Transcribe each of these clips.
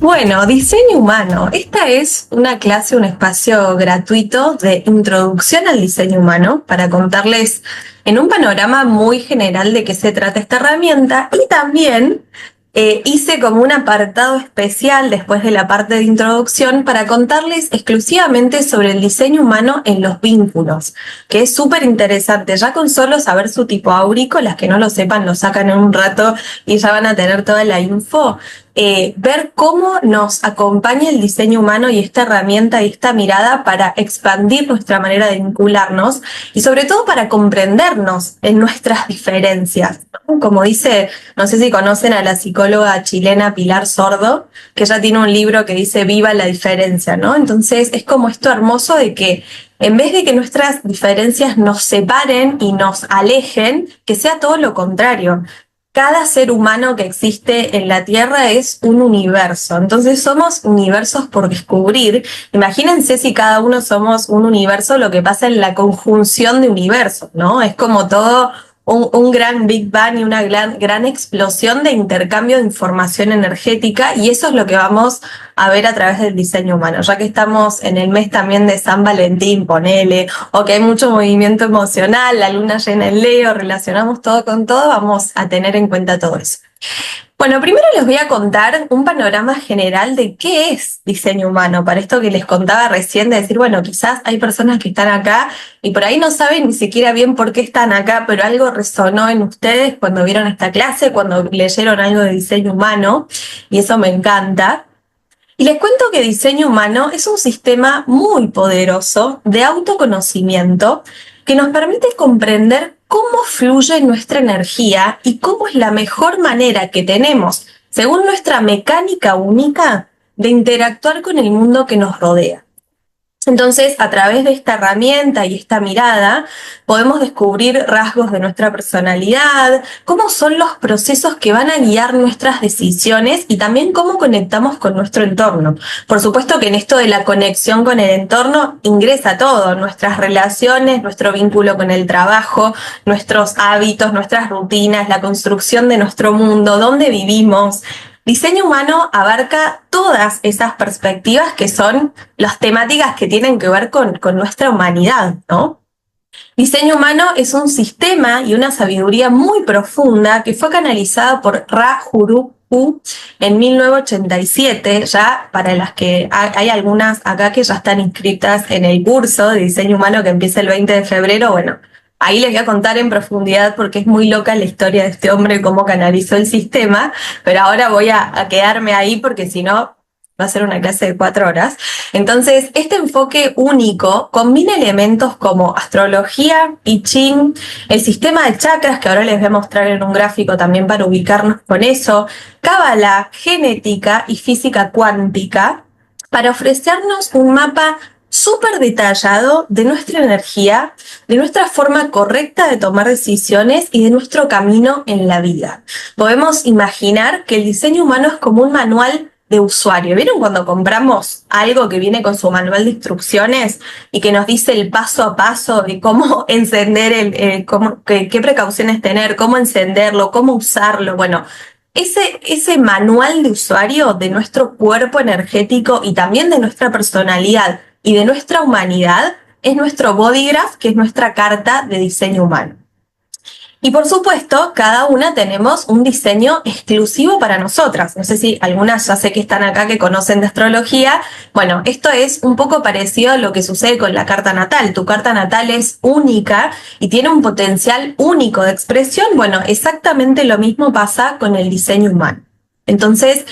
Bueno, diseño humano. Esta es una clase, un espacio gratuito de introducción al diseño humano para contarles en un panorama muy general de qué se trata esta herramienta y también hice como un apartado especial después de la parte de introducción para contarles exclusivamente sobre el diseño humano en los vínculos, que es súper interesante. Ya con solo saber su tipo áurico, las que no lo sepan lo sacan en un rato y ya van a tener toda la info. Ver cómo nos acompaña el diseño humano y esta herramienta y esta mirada para expandir nuestra manera de vincularnos y sobre todo para comprendernos en nuestras diferencias, ¿no? Como dice, no sé si conocen a la psicóloga chilena Pilar Sordo, que ella tiene un libro que dice Viva la diferencia, ¿no? Entonces es como esto hermoso de que en vez de que nuestras diferencias nos separen y nos alejen, que sea todo lo contrario. Cada ser humano que existe en la Tierra es un universo, entonces somos universos por descubrir. Imagínense si cada uno somos un universo, lo que pasa en la conjunción de universos, ¿no? Es como todo un gran Big Bang y una gran explosión de intercambio de información energética, y eso es lo que vamos a ver a través del diseño humano, ya que estamos en el mes también de San Valentín, ponele, o que hay mucho movimiento emocional, la luna llena en Leo, relacionamos todo con todo, vamos a tener en cuenta todo eso. Bueno, primero les voy a contar un panorama general de qué es diseño humano, para esto que les contaba recién, de decir, bueno, quizás hay personas que están acá y por ahí no saben ni siquiera bien por qué están acá, pero algo resonó en ustedes cuando vieron esta clase, cuando leyeron algo de diseño humano, y eso me encanta. Y les cuento que diseño humano es un sistema muy poderoso de autoconocimiento que nos permite comprender cómo fluye nuestra energía y cómo es la mejor manera que tenemos, según nuestra mecánica única, de interactuar con el mundo que nos rodea. Entonces, a través de esta herramienta y esta mirada, podemos descubrir rasgos de nuestra personalidad, cómo son los procesos que van a guiar nuestras decisiones y también cómo conectamos con nuestro entorno. Por supuesto que en esto de la conexión con el entorno ingresa todo, nuestras relaciones, nuestro vínculo con el trabajo, nuestros hábitos, nuestras rutinas, la construcción de nuestro mundo, dónde vivimos. Diseño humano abarca todas esas perspectivas que son las temáticas que tienen que ver con nuestra humanidad, ¿no? Diseño humano es un sistema y una sabiduría muy profunda que fue canalizada por Ra Uru Hu en 1987, ya para las que hay algunas acá que ya están inscritas en el curso de diseño humano que empieza el 20 de febrero, bueno, ahí les voy a contar en profundidad porque es muy loca la historia de este hombre, cómo canalizó el sistema, pero ahora voy a quedarme ahí porque si no va a ser una clase de 4 horas. Entonces, este enfoque único combina elementos como astrología, I Ching, el sistema de chakras, que ahora les voy a mostrar en un gráfico también para ubicarnos con eso, cábala, genética y física cuántica, para ofrecernos un mapa súper detallado de nuestra energía, de nuestra forma correcta de tomar decisiones y de nuestro camino en la vida. Podemos imaginar que el diseño humano es como un manual de usuario. ¿Vieron cuando compramos algo que viene con su manual de instrucciones y que nos dice el paso a paso de cómo encender qué precauciones tener, cómo encenderlo, cómo usarlo? Bueno, ese manual de usuario de nuestro cuerpo energético y también de nuestra personalidad y de nuestra humanidad es nuestro bodygraph, que es nuestra carta de diseño humano. Y por supuesto, cada una tenemos un diseño exclusivo para nosotras. No sé si algunas ya sé que están acá que conocen de astrología. Bueno, esto es un poco parecido a lo que sucede con la carta natal. Tu carta natal es única y tiene un potencial único de expresión. Bueno, exactamente lo mismo pasa con el diseño humano. Entonces,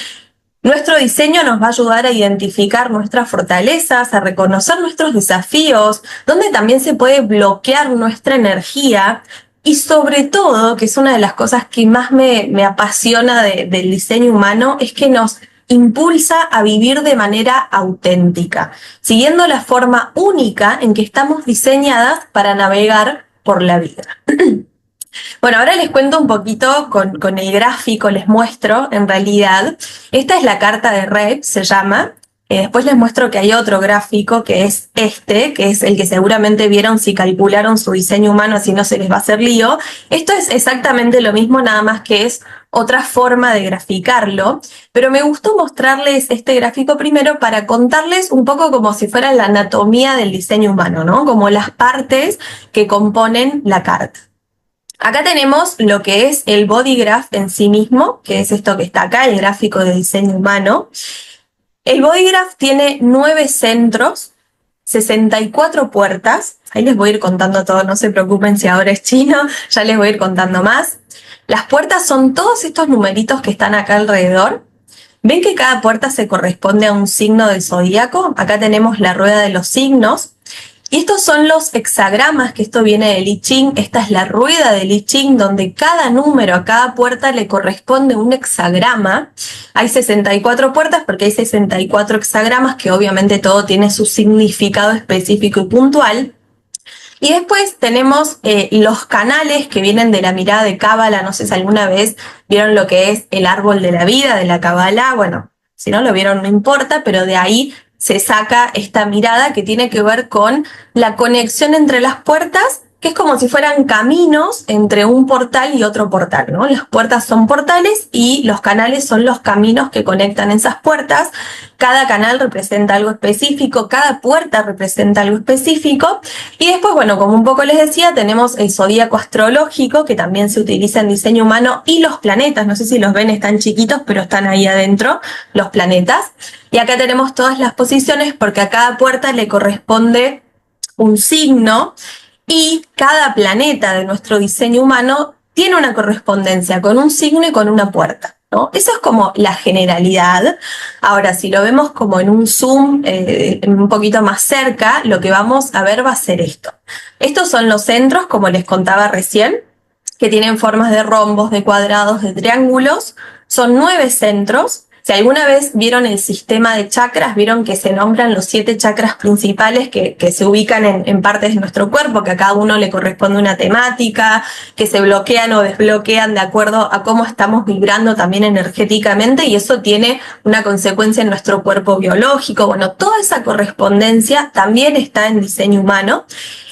nuestro diseño nos va a ayudar a identificar nuestras fortalezas, a reconocer nuestros desafíos, donde también se puede bloquear nuestra energía. Y sobre todo, que es una de las cosas que más me apasiona del diseño humano, es que nos impulsa a vivir de manera auténtica, siguiendo la forma única en que estamos diseñadas para navegar por la vida. Bueno, ahora les cuento un poquito con el gráfico, les muestro en realidad. Esta es la carta de Rep, se llama. Después les muestro que hay otro gráfico que es este, que es el que seguramente vieron si calcularon su diseño humano, así no se les va a hacer lío. Esto es exactamente lo mismo, nada más que es otra forma de graficarlo, pero me gustó mostrarles este gráfico primero para contarles un poco como si fuera la anatomía del diseño humano, ¿no? Como las partes que componen la carta. Acá tenemos lo que es el body graph en sí mismo, que es esto que está acá, el gráfico de diseño humano. El body graph tiene 9 centros, 64 puertas. Ahí les voy a ir contando todo, no se preocupen si ahora es chino, ya les voy a ir contando más. Las puertas son todos estos numeritos que están acá alrededor. ¿Ven que cada puerta se corresponde a un signo del zodíaco? Acá tenemos la rueda de los signos. Y estos son los hexagramas, que esto viene del I Ching. Esta es la rueda del I Ching, donde cada número a cada puerta le corresponde un hexagrama. Hay 64 puertas porque hay 64 hexagramas, que obviamente todo tiene su significado específico y puntual. Y después tenemos los canales que vienen de la mirada de Cábala. No sé si alguna vez vieron lo que es el árbol de la vida de la Cábala. Bueno, si no lo vieron no importa, pero de ahí se saca esta mirada que tiene que ver con la conexión entre las puertas, que es como si fueran caminos entre un portal y otro portal, ¿no? Las puertas son portales y los canales son los caminos que conectan esas puertas. Cada canal representa algo específico, cada puerta representa algo específico. Y después, bueno, como un poco les decía, tenemos el zodíaco astrológico, que también se utiliza en diseño humano, y los planetas. No sé si los ven, están chiquitos, pero están ahí adentro, los planetas. Y acá tenemos todas las posiciones porque a cada puerta le corresponde un signo. Y cada planeta de nuestro diseño humano tiene una correspondencia con un signo y con una puerta, ¿no? Eso es como la generalidad. Ahora, si lo vemos como en un zoom un poquito más cerca, lo que vamos a ver va a ser esto. Estos son los centros, como les contaba recién, que tienen formas de rombos, de cuadrados, de triángulos. Son 9 centros. Si alguna vez vieron el sistema de chakras, vieron que se nombran los 7 chakras principales que se ubican en partes de nuestro cuerpo, que a cada uno le corresponde una temática, que se bloquean o desbloquean de acuerdo a cómo estamos vibrando también energéticamente, y eso tiene una consecuencia en nuestro cuerpo biológico. Bueno, toda esa correspondencia también está en diseño humano.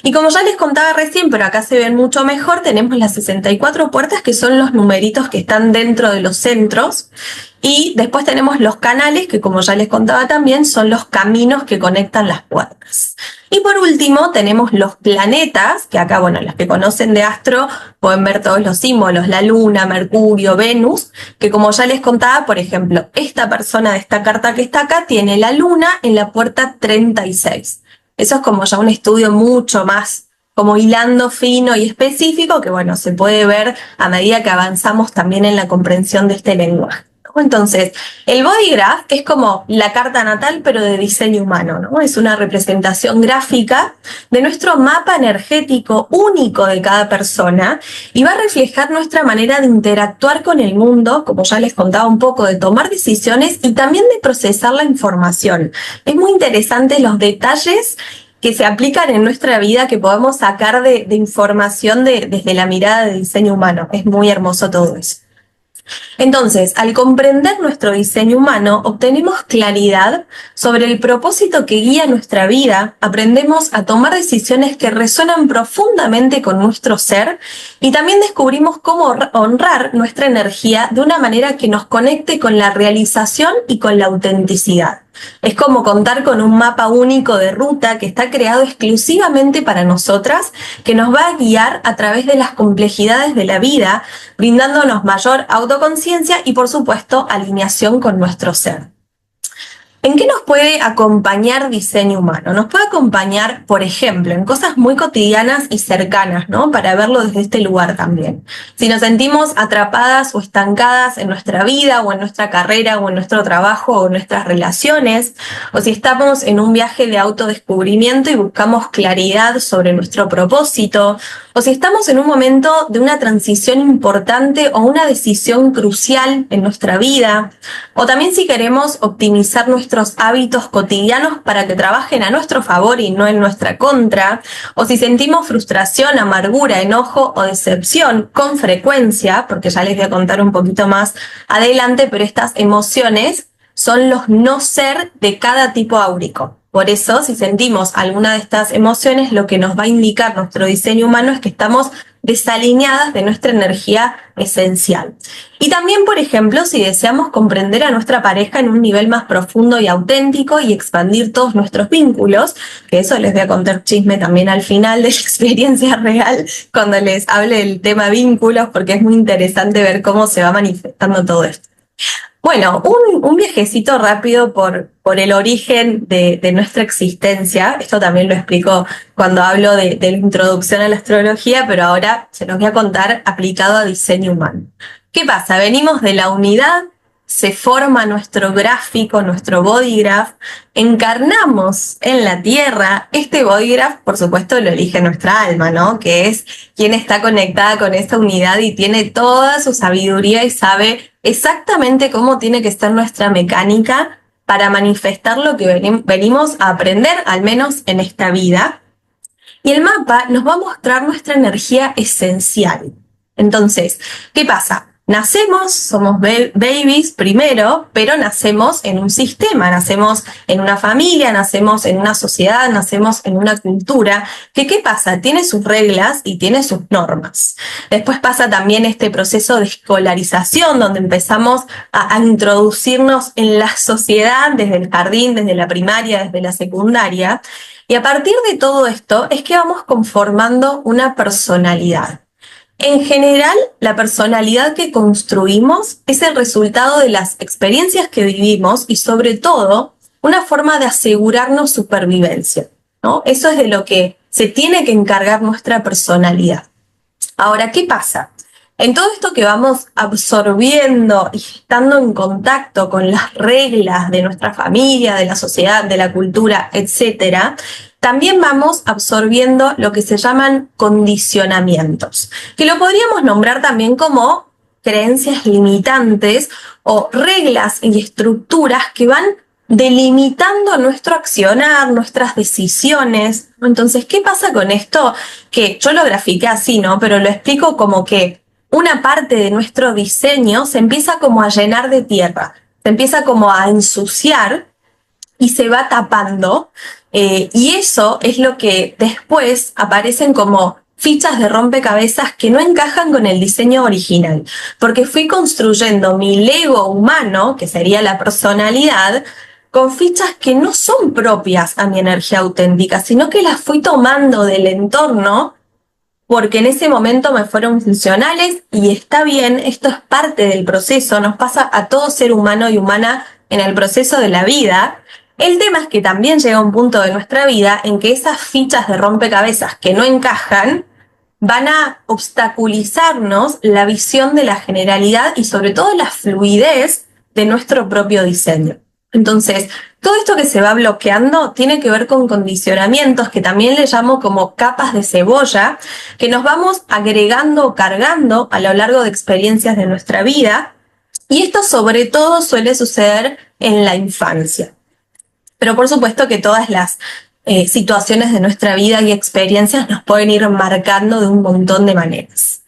Y como ya les contaba recién, pero acá se ven mucho mejor, tenemos las 64 puertas, que son los numeritos que están dentro de los centros. Y después tenemos los canales, que como ya les contaba también, son los caminos que conectan las puertas. Y por último tenemos los planetas, que acá, bueno, los que conocen de astro pueden ver todos los símbolos, la Luna, Mercurio, Venus, que como ya les contaba, por ejemplo, esta persona de esta carta que está acá tiene la Luna en la puerta 36. Eso es como ya un estudio mucho más como hilando fino y específico, que bueno, se puede ver a medida que avanzamos también en la comprensión de este lenguaje. Entonces, el body graph es como la carta natal, pero de diseño humano, ¿no? Es una representación gráfica de nuestro mapa energético único de cada persona y va a reflejar nuestra manera de interactuar con el mundo, como ya les contaba un poco, de tomar decisiones y también de procesar la información. Es muy interesante los detalles que se aplican en nuestra vida, que podemos sacar de información desde la mirada de diseño humano. Es muy hermoso todo eso. Entonces, al comprender nuestro diseño humano, obtenemos claridad sobre el propósito que guía nuestra vida, aprendemos a tomar decisiones que resuenan profundamente con nuestro ser y también descubrimos cómo honrar nuestra energía de una manera que nos conecte con la realización y con la autenticidad. Es como contar con un mapa único de ruta que está creado exclusivamente para nosotras, que nos va a guiar a través de las complejidades de la vida, brindándonos mayor autoconciencia y, por supuesto, alineación con nuestro ser. ¿En qué nos puede acompañar diseño humano? Nos puede acompañar, por ejemplo, en cosas muy cotidianas y cercanas, ¿no? Para verlo desde este lugar también. Si nos sentimos atrapadas o estancadas en nuestra vida o en nuestra carrera o en nuestro trabajo o en nuestras relaciones, o si estamos en un viaje de autodescubrimiento y buscamos claridad sobre nuestro propósito, o si estamos en un momento de una transición importante o una decisión crucial en nuestra vida, o también si queremos optimizar nuestros hábitos cotidianos para que trabajen a nuestro favor y no en nuestra contra, o si sentimos frustración, amargura, enojo o decepción con frecuencia, porque ya les voy a contar un poquito más adelante, pero estas emociones son los no ser de cada tipo áurico. Por eso, si sentimos alguna de estas emociones, lo que nos va a indicar nuestro diseño humano es que estamos desalineadas de nuestra energía esencial. Y también, por ejemplo, si deseamos comprender a nuestra pareja en un nivel más profundo y auténtico y expandir todos nuestros vínculos, que eso les voy a contar chisme también al final de la experiencia real, cuando les hable del tema vínculos, porque es muy interesante ver cómo se va manifestando todo esto. Bueno, un viajecito rápido por el origen de nuestra existencia. Esto también lo explico cuando hablo de la introducción a la astrología, pero ahora se los voy a contar aplicado a diseño humano. ¿Qué pasa? Venimos de la unidad, se forma nuestro gráfico, nuestro body graph, encarnamos en la Tierra. Este body graph, por supuesto, lo elige nuestra alma, ¿no? Que es quien está conectada con esa unidad y tiene toda su sabiduría y sabe exactamente cómo tiene que ser nuestra mecánica para manifestar lo que venimos a aprender, al menos en esta vida. Y el mapa nos va a mostrar nuestra energía esencial. Entonces, ¿qué pasa? Nacemos, somos babies primero, pero nacemos en un sistema, nacemos en una familia, nacemos en una sociedad, nacemos en una cultura, que ¿qué pasa? Tiene sus reglas y tiene sus normas. Después pasa también este proceso de escolarización, donde empezamos a introducirnos en la sociedad desde el jardín, desde la primaria, desde la secundaria, y a partir de todo esto es que vamos conformando una personalidad. En general, la personalidad que construimos es el resultado de las experiencias que vivimos y sobre todo una forma de asegurarnos supervivencia, ¿no? Eso es de lo que se tiene que encargar nuestra personalidad. Ahora, ¿qué pasa? En todo esto que vamos absorbiendo y estando en contacto con las reglas de nuestra familia, de la sociedad, de la cultura, etcétera, también vamos absorbiendo lo que se llaman condicionamientos, que lo podríamos nombrar también como creencias limitantes o reglas y estructuras que van delimitando nuestro accionar, nuestras decisiones. Entonces, ¿qué pasa con esto? Que yo lo grafiqué así, ¿no? Pero lo explico como que una parte de nuestro diseño se empieza como a llenar de tierra, se empieza como a ensuciar y se va tapando, y eso es lo que después aparecen como fichas de rompecabezas que no encajan con el diseño original, porque fui construyendo mi Lego humano, que sería la personalidad, con fichas que no son propias a mi energía auténtica, sino que las fui tomando del entorno porque en ese momento me fueron funcionales y está bien, esto es parte del proceso, nos pasa a todo ser humano y humana en el proceso de la vida. El tema es que también llega un punto de nuestra vida en que esas fichas de rompecabezas que no encajan van a obstaculizarnos la visión de la generalidad y sobre todo la fluidez de nuestro propio diseño. Entonces, todo esto que se va bloqueando tiene que ver con condicionamientos que también le llamo como capas de cebolla, que nos vamos agregando o cargando a lo largo de experiencias de nuestra vida, y esto sobre todo suele suceder en la infancia. Pero por supuesto que todas las situaciones de nuestra vida y experiencias nos pueden ir marcando de un montón de maneras.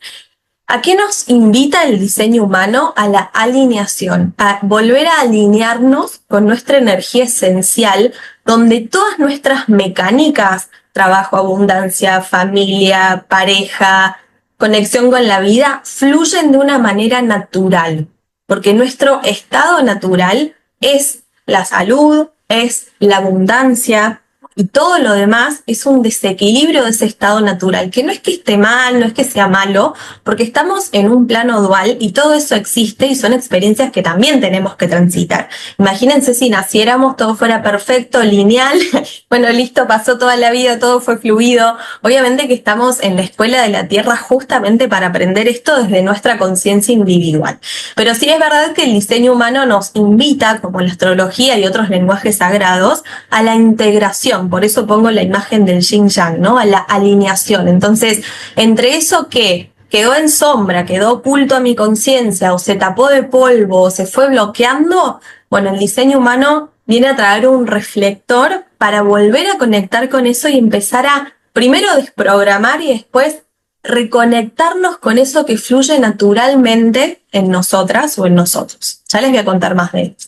¿A qué nos invita el diseño humano? A la alineación, a volver a alinearnos con nuestra energía esencial, donde todas nuestras mecánicas, trabajo, abundancia, familia, pareja, conexión con la vida, fluyen de una manera natural, porque nuestro estado natural es la salud, es la abundancia, y todo lo demás es un desequilibrio de ese estado natural, que no es que esté mal, no es que sea malo, porque estamos en un plano dual y todo eso existe y son experiencias que también tenemos que transitar. Imagínense si naciéramos, todo fuera perfecto, lineal, bueno, listo, pasó toda la vida, todo fue fluido. Obviamente que estamos en la escuela de la Tierra justamente para aprender esto desde nuestra conciencia individual. Pero sí es verdad que el diseño humano nos invita, como la astrología y otros lenguajes sagrados, a la integración. Por eso pongo la imagen del yin yang, ¿no? A la alineación. Entonces, entre eso que quedó en sombra, quedó oculto a mi conciencia, o se tapó de polvo, o se fue bloqueando, bueno, el diseño humano viene a traer un reflector para volver a conectar con eso y empezar a primero desprogramar y después reconectarnos con eso que fluye naturalmente en nosotras o en nosotros. Ya les voy a contar más de esto.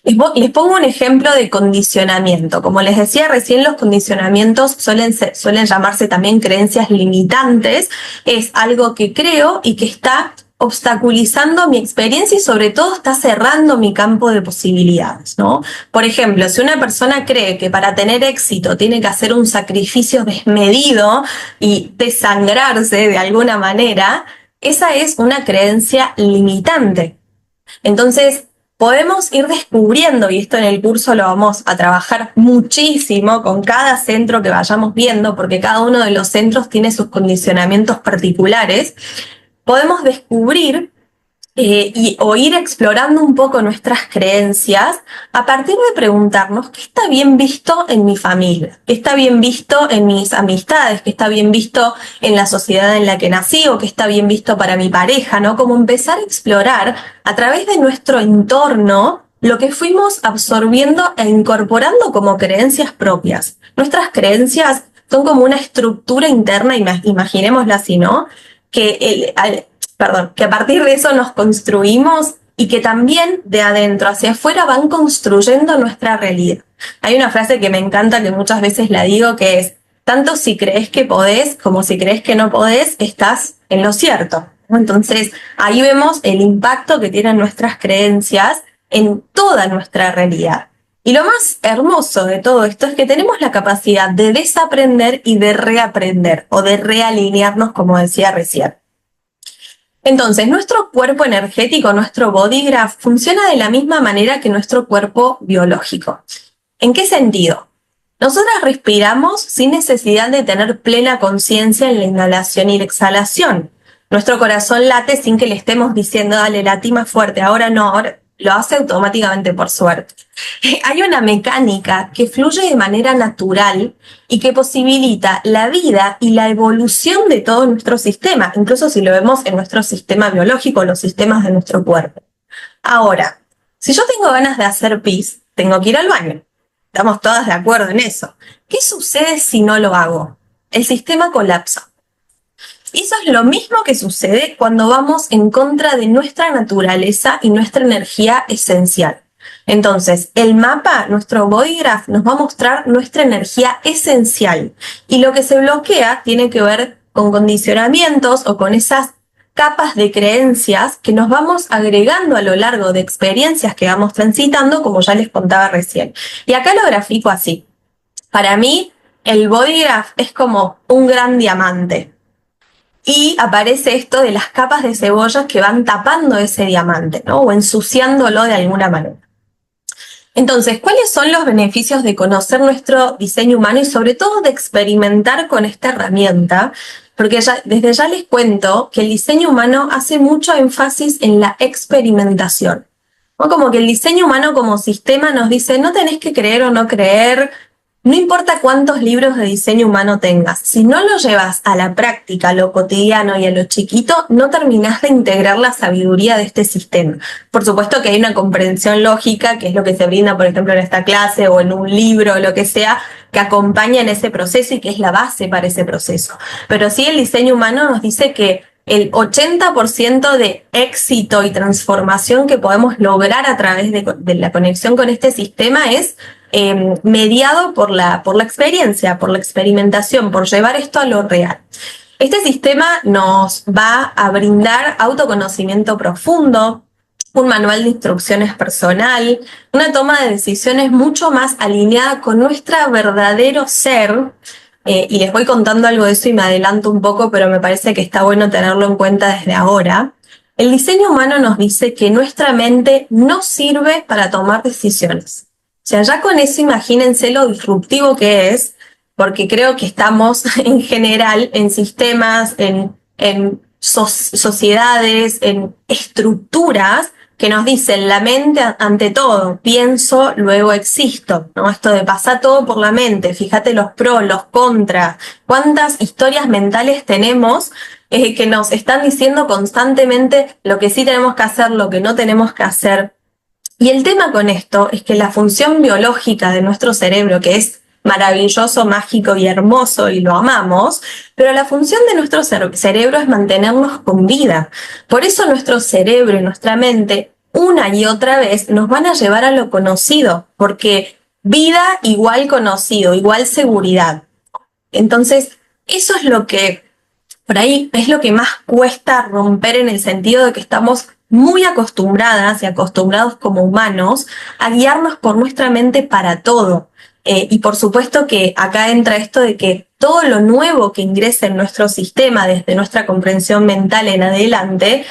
Les pongo un ejemplo de condicionamiento. Como les decía recién, los condicionamientos suelen llamarse también creencias limitantes. Es algo que creo y que está obstaculizando mi experiencia y sobre todo está cerrando mi campo de posibilidades, ¿no? Por ejemplo, si una persona cree que para tener éxito tiene que hacer un sacrificio desmedido y desangrarse de alguna manera, esa es una creencia limitante. Entonces, podemos ir descubriendo, y esto en el curso lo vamos a trabajar muchísimo con cada centro que vayamos viendo, porque cada uno de los centros tiene sus condicionamientos particulares, podemos descubrir o ir explorando un poco nuestras creencias a partir de preguntarnos qué está bien visto en mi familia, qué está bien visto en mis amistades, qué está bien visto en la sociedad en la que nací o qué está bien visto para mi pareja, ¿no? Como empezar a explorar a través de nuestro entorno lo que fuimos absorbiendo e incorporando como creencias propias. Nuestras creencias son como una estructura interna, imaginémosla así, ¿no? Que a partir de eso nos construimos y que también de adentro hacia afuera van construyendo nuestra realidad. Hay una frase que me encanta, que muchas veces la digo, que es: tanto si crees que podés como si crees que no podés, estás en lo cierto. Entonces, ahí vemos el impacto que tienen nuestras creencias en toda nuestra realidad. Y lo más hermoso de todo esto es que tenemos la capacidad de desaprender y de reaprender, o de realinearnos, como decía recién. Entonces, nuestro cuerpo energético, nuestro body graph, funciona de la misma manera que nuestro cuerpo biológico. ¿En qué sentido? Nosotras respiramos sin necesidad de tener plena conciencia en la inhalación y la exhalación. Nuestro corazón late sin que le estemos diciendo: dale, latí más fuerte, ahora no, ahora lo hace automáticamente por suerte. Hay una mecánica que fluye de manera natural y que posibilita la vida y la evolución de todo nuestro sistema, incluso si lo vemos en nuestro sistema biológico, los sistemas de nuestro cuerpo. Ahora, si yo tengo ganas de hacer pis, tengo que ir al baño. Estamos todas de acuerdo en eso. ¿Qué sucede si no lo hago? El sistema colapsa. Eso es lo mismo que sucede cuando vamos en contra de nuestra naturaleza y nuestra energía esencial. Entonces, el mapa, nuestro body graph, nos va a mostrar nuestra energía esencial. Y lo que se bloquea tiene que ver con condicionamientos o con esas capas de creencias que nos vamos agregando a lo largo de experiencias que vamos transitando, como ya les contaba recién. Y acá lo grafico así. Para mí, el body graph es como un gran diamante. Y aparece esto de las capas de cebollas que van tapando ese diamante, ¿no? O ensuciándolo de alguna manera. Entonces, ¿cuáles son los beneficios de conocer nuestro diseño humano y sobre todo de experimentar con esta herramienta? Porque desde ya les cuento que el diseño humano hace mucho énfasis en la experimentación, ¿no? Como que el diseño humano como sistema nos dice: no tenés que creer o no creer, no importa cuántos libros de diseño humano tengas, si no lo llevas a la práctica, a lo cotidiano y a lo chiquito, no terminás de integrar la sabiduría de este sistema. Por supuesto que hay una comprensión lógica, que es lo que se brinda, por ejemplo, en esta clase o en un libro o lo que sea, que acompaña en ese proceso y que es la base para ese proceso. Pero sí, el diseño humano nos dice que el 80% de éxito y transformación que podemos lograr a través de la conexión con este sistema es mediado por la experiencia, por la experimentación, por llevar esto a lo real. Este sistema nos va a brindar autoconocimiento profundo, un manual de instrucciones personal, una toma de decisiones mucho más alineada con nuestro verdadero ser. Y les voy contando algo de eso y me adelanto un poco, pero me parece que está bueno tenerlo en cuenta desde ahora. El diseño humano nos dice que nuestra mente no sirve para tomar decisiones. O sea, ya con eso imagínense lo disruptivo que es, porque creo que estamos en general en sistemas, en sociedades, en estructuras que nos dicen: la mente ante todo, pienso, luego existo, ¿no? Esto de pasar todo por la mente, fíjate los pros, los contras, cuántas historias mentales tenemos que nos están diciendo constantemente lo que sí tenemos que hacer, lo que no tenemos que hacer. Y el tema con esto es que la función biológica de nuestro cerebro, que es maravilloso, mágico y hermoso y lo amamos, pero la función de nuestro cerebro es mantenernos con vida. Por eso nuestro cerebro y nuestra mente una y otra vez nos van a llevar a lo conocido, porque vida igual conocido, igual seguridad. Entonces, eso es lo que por ahí es lo que más cuesta romper, en el sentido de que estamos muy acostumbradas y acostumbrados como humanos a guiarnos por nuestra mente para todo. Y por supuesto que acá entra esto de que todo lo nuevo que ingrese en nuestro sistema desde nuestra comprensión mental en adelante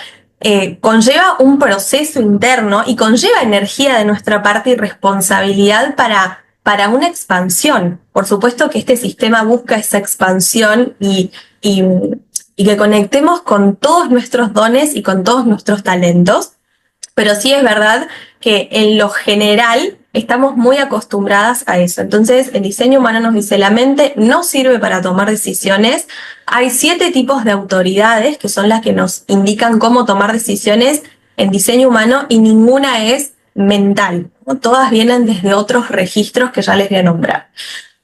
conlleva un proceso interno y conlleva energía de nuestra parte y responsabilidad para una expansión. Por supuesto que este sistema busca esa expansión y que conectemos con todos nuestros dones y con todos nuestros talentos, pero sí es verdad que en lo general estamos muy acostumbradas a eso. Entonces, el diseño humano nos dice: la mente no sirve para tomar decisiones. Hay 7 tipos de autoridades que son las que nos indican cómo tomar decisiones en diseño humano, y ninguna es mental, ¿no? Todas vienen desde otros registros que ya les voy a nombrar.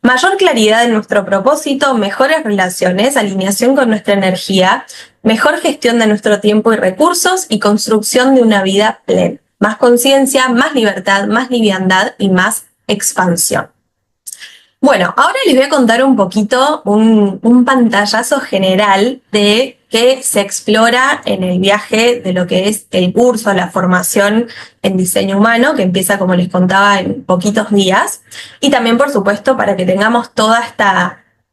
Mayor claridad en nuestro propósito, mejores relaciones, alineación con nuestra energía, mejor gestión de nuestro tiempo y recursos y construcción de una vida plena. Más conciencia, más libertad, más liviandad y más expansión. Bueno, ahora les voy a contar un poquito, un pantallazo general de qué se explora en el viaje de lo que es el curso, la formación en diseño humano, que empieza, como les contaba, en poquitos días. Y también, por supuesto, para que tengamos toda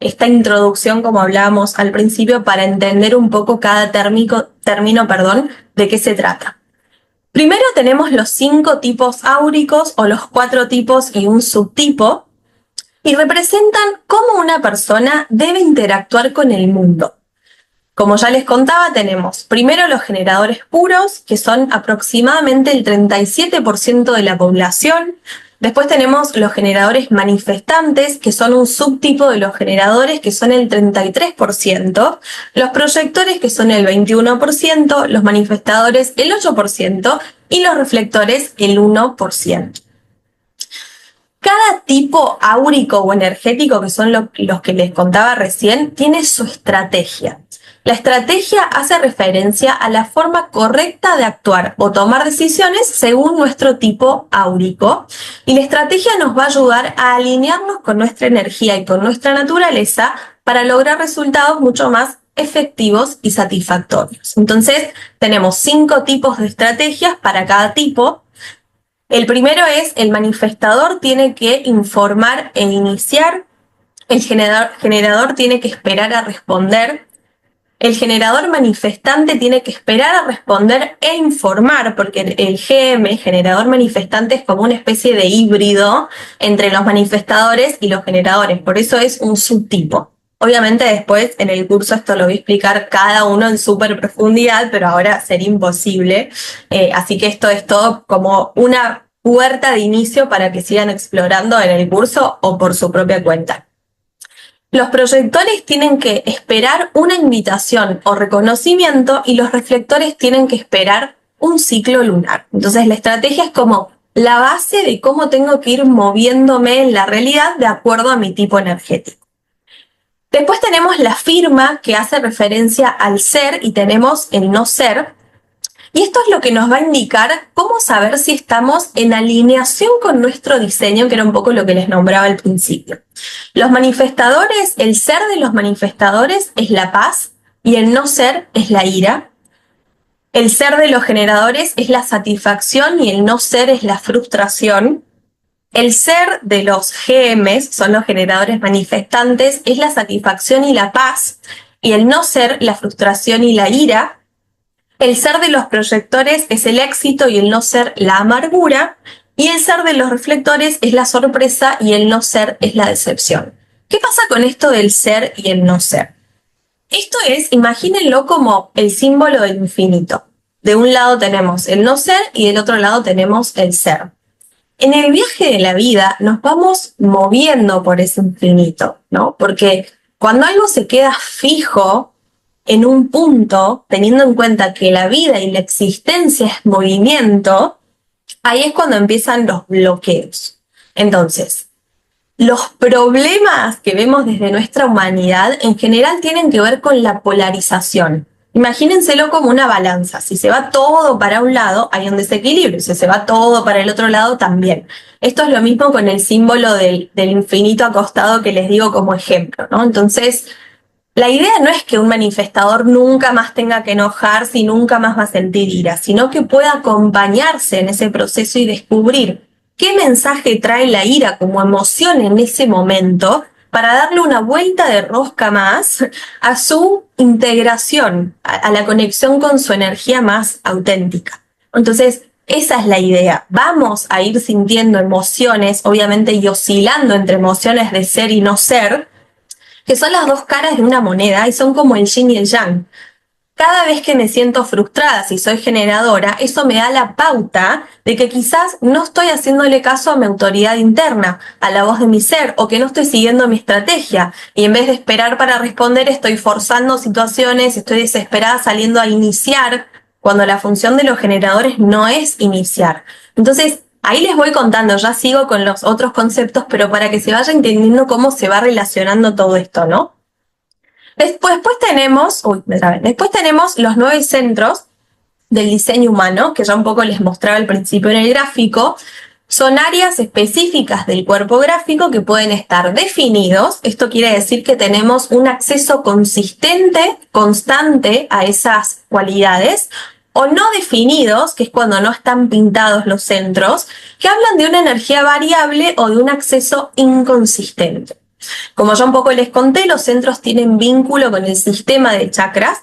esta introducción, como hablábamos al principio, para entender un poco cada término, de qué se trata. Primero tenemos los 5 tipos áuricos, o los 4 tipos y un subtipo, y representan cómo una persona debe interactuar con el mundo. Como ya les contaba, tenemos primero los generadores puros, que son aproximadamente el 37% de la población. Después tenemos los generadores manifestantes, que son un subtipo de los generadores, que son el 33%. Los proyectores, que son el 21%. Los manifestadores, el 8%. Y los reflectores, el 1%. Cada tipo áurico o energético, que son los que les contaba recién, tiene su estrategia. La estrategia hace referencia a la forma correcta de actuar o tomar decisiones según nuestro tipo áurico, y la estrategia nos va a ayudar a alinearnos con nuestra energía y con nuestra naturaleza para lograr resultados mucho más efectivos y satisfactorios. Entonces, tenemos 5 tipos de estrategias para cada tipo. El primero es: el manifestador tiene que informar e iniciar. El generador tiene que esperar a responder. El generador manifestante tiene que esperar a responder e informar, porque el GM, generador manifestante, es como una especie de híbrido entre los manifestadores y los generadores. Por eso es un subtipo. Obviamente después en el curso esto lo voy a explicar cada uno en súper profundidad, pero ahora sería imposible. Así que esto es todo como una puerta de inicio para que sigan explorando en el curso o por su propia cuenta. Los proyectores tienen que esperar una invitación o reconocimiento, y los reflectores tienen que esperar un ciclo lunar. Entonces la estrategia es como la base de cómo tengo que ir moviéndome en la realidad de acuerdo a mi tipo energético. Después tenemos la firma, que hace referencia al ser, y tenemos el no ser. Y esto es lo que nos va a indicar cómo saber si estamos en alineación con nuestro diseño, que era un poco lo que les nombraba al principio. Los manifestadores, el ser de los manifestadores es la paz y el no ser es la ira. El ser de los generadores es la satisfacción y el no ser es la frustración. El ser de los GMs, son los generadores manifestantes, es la satisfacción y la paz, y el no ser, la frustración y la ira. El ser de los proyectores es el éxito y el no ser la amargura, y el ser de los reflectores es la sorpresa y el no ser es la decepción. ¿Qué pasa con esto del ser y el no ser? Esto es, imagínenlo como el símbolo del infinito. De un lado tenemos el no ser y del otro lado tenemos el ser. En el viaje de la vida nos vamos moviendo por ese infinito, ¿no? Porque cuando algo se queda fijo en un punto, teniendo en cuenta que la vida y la existencia es movimiento, ahí es cuando empiezan los bloqueos. Entonces, los problemas que vemos desde nuestra humanidad en general tienen que ver con la polarización. Imagínenselo como una balanza. Si se va todo para un lado, hay un desequilibrio. Si se va todo para el otro lado, también. Esto es lo mismo con el símbolo del infinito acostado que les digo como ejemplo, ¿no? Entonces, la idea no es que un manifestador nunca más tenga que enojarse y nunca más va a sentir ira, sino que pueda acompañarse en ese proceso y descubrir qué mensaje trae la ira como emoción en ese momento para darle una vuelta de rosca más a su integración, a la conexión con su energía más auténtica. Entonces, esa es la idea. Vamos a ir sintiendo emociones, obviamente, y oscilando entre emociones de ser y no ser, que son las dos caras de una moneda y son como el yin y el yang. Cada vez que me siento frustrada, si soy generadora, eso me da la pauta de que quizás no estoy haciéndole caso a mi autoridad interna, a la voz de mi ser, o que no estoy siguiendo mi estrategia. Y en vez de esperar para responder, estoy forzando situaciones, estoy desesperada saliendo a iniciar, cuando la función de los generadores no es iniciar. Entonces, ahí les voy contando, ya sigo con los otros conceptos, pero para que se vaya entendiendo cómo se va relacionando todo esto, ¿no? Después tenemos, después tenemos los 9 centros del diseño humano, que ya un poco les mostraba al principio en el gráfico. Son áreas específicas del cuerpo gráfico que pueden estar definidos. Esto quiere decir que tenemos un acceso consistente, constante a esas cualidades, o no definidos, que es cuando no están pintados los centros, que hablan de una energía variable o de un acceso inconsistente. Como ya un poco les conté, los centros tienen vínculo con el sistema de chakras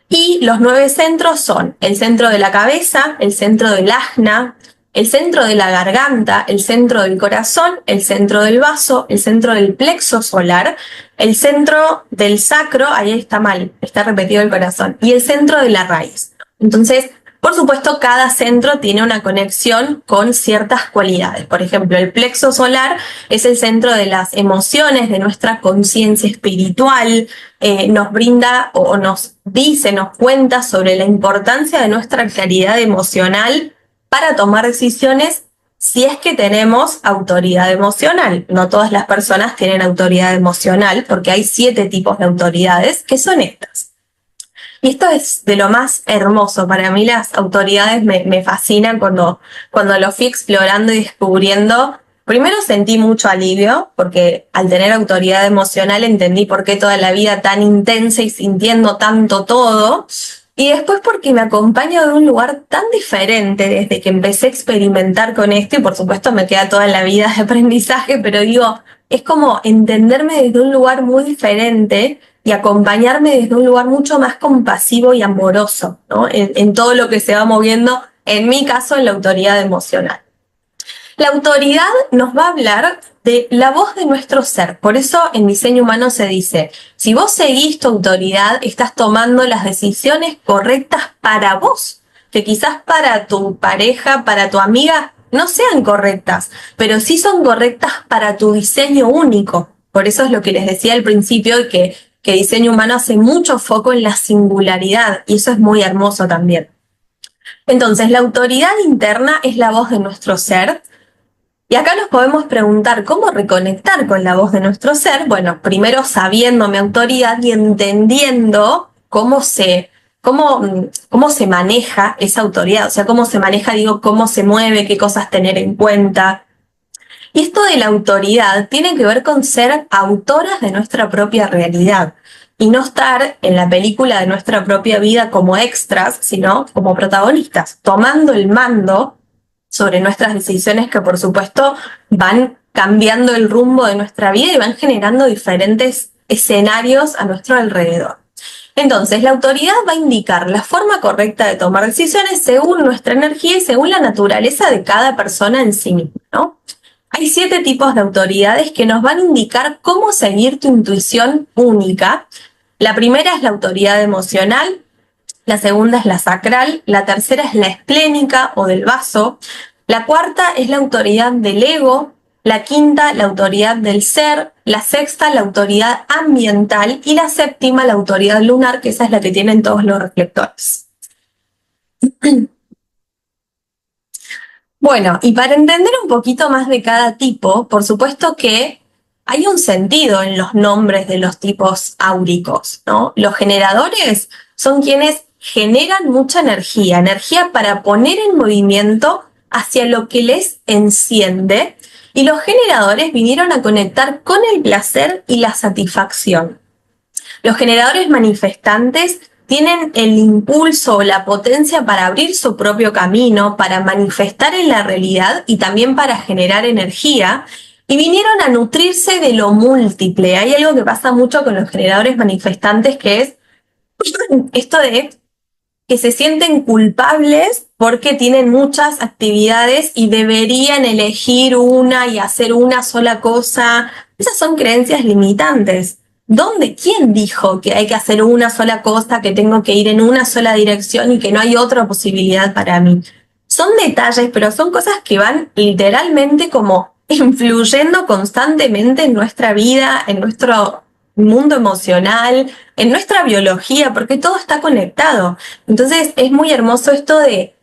y los 9 centros son el centro de la cabeza, el centro del ajna, el centro de la garganta, el centro del corazón, el centro del vaso, el centro del plexo solar, el centro del sacro, ahí está mal, está repetido el corazón, y el centro de la raíz. Entonces, por supuesto, cada centro tiene una conexión con ciertas cualidades. Por ejemplo, el plexo solar es el centro de las emociones, de nuestra conciencia espiritual, nos brinda o nos dice, nos cuenta sobre la importancia de nuestra claridad emocional para tomar decisiones si es que tenemos autoridad emocional. No todas las personas tienen autoridad emocional porque hay 7 tipos de autoridades que son estas. Y esto es de lo más hermoso. Para mí las autoridades me fascinan cuando lo fui explorando y descubriendo. Primero sentí mucho alivio, porque al tener autoridad emocional entendí por qué toda la vida tan intensa y sintiendo tanto todo. Y después porque me acompaña de un lugar tan diferente desde que empecé a experimentar con esto, y por supuesto me queda toda la vida de aprendizaje, pero digo, es como entenderme desde un lugar muy diferente y acompañarme desde un lugar mucho más compasivo y amoroso, ¿no? En todo lo que se va moviendo, en mi caso, en la autoridad emocional. La autoridad nos va a hablar de la voz de nuestro ser. Por eso en diseño humano se dice, si vos seguís tu autoridad, estás tomando las decisiones correctas para vos, que quizás para tu pareja, para tu amiga, no sean correctas, pero sí son correctas para tu diseño único. Por eso es lo que les decía al principio, que diseño humano hace mucho foco en la singularidad, y eso es muy hermoso también. Entonces, la autoridad interna es la voz de nuestro ser. Y acá nos podemos preguntar cómo reconectar con la voz de nuestro ser. Bueno, primero sabiendo mi autoridad y entendiendo cómo se maneja esa autoridad. O sea, cómo se maneja, cómo se mueve, qué cosas tener en cuenta. Y esto de la autoridad tiene que ver con ser autoras de nuestra propia realidad y no estar en la película de nuestra propia vida como extras, sino como protagonistas, tomando el mando sobre nuestras decisiones que por supuesto van cambiando el rumbo de nuestra vida y van generando diferentes escenarios a nuestro alrededor. Entonces, la autoridad va a indicar la forma correcta de tomar decisiones según nuestra energía y según la naturaleza de cada persona en sí misma, ¿no? Hay 7 tipos de autoridades que nos van a indicar cómo seguir tu intuición única. La primera es la autoridad emocional, la segunda es la sacral, la tercera es la esplénica o del vaso, la cuarta es la autoridad del ego, la quinta la autoridad del ser, la sexta la autoridad ambiental y la séptima la autoridad lunar, que esa es la que tienen todos los reflectores. Bueno, y para entender un poquito más de cada tipo, por supuesto que hay un sentido en los nombres de los tipos áuricos, ¿no? Los generadores son quienes generan mucha energía, energía para poner en movimiento hacia lo que les enciende, y los generadores vinieron a conectar con el placer y la satisfacción. Los generadores manifestantes tienen el impulso o la potencia para abrir su propio camino, para manifestar en la realidad y también para generar energía, y vinieron a nutrirse de lo múltiple. Hay algo que pasa mucho con los generadores manifestantes, que es esto de que se sienten culpables porque tienen muchas actividades y deberían elegir una y hacer una sola cosa. Esas son creencias limitantes. ¿Dónde? ¿Quién dijo que hay que hacer una sola cosa, que tengo que ir en una sola dirección y que no hay otra posibilidad para mí? Son detalles, pero son cosas que van literalmente como influyendo constantemente en nuestra vida, en nuestro mundo emocional, en nuestra biología, porque todo está conectado. Entonces es muy hermoso esto de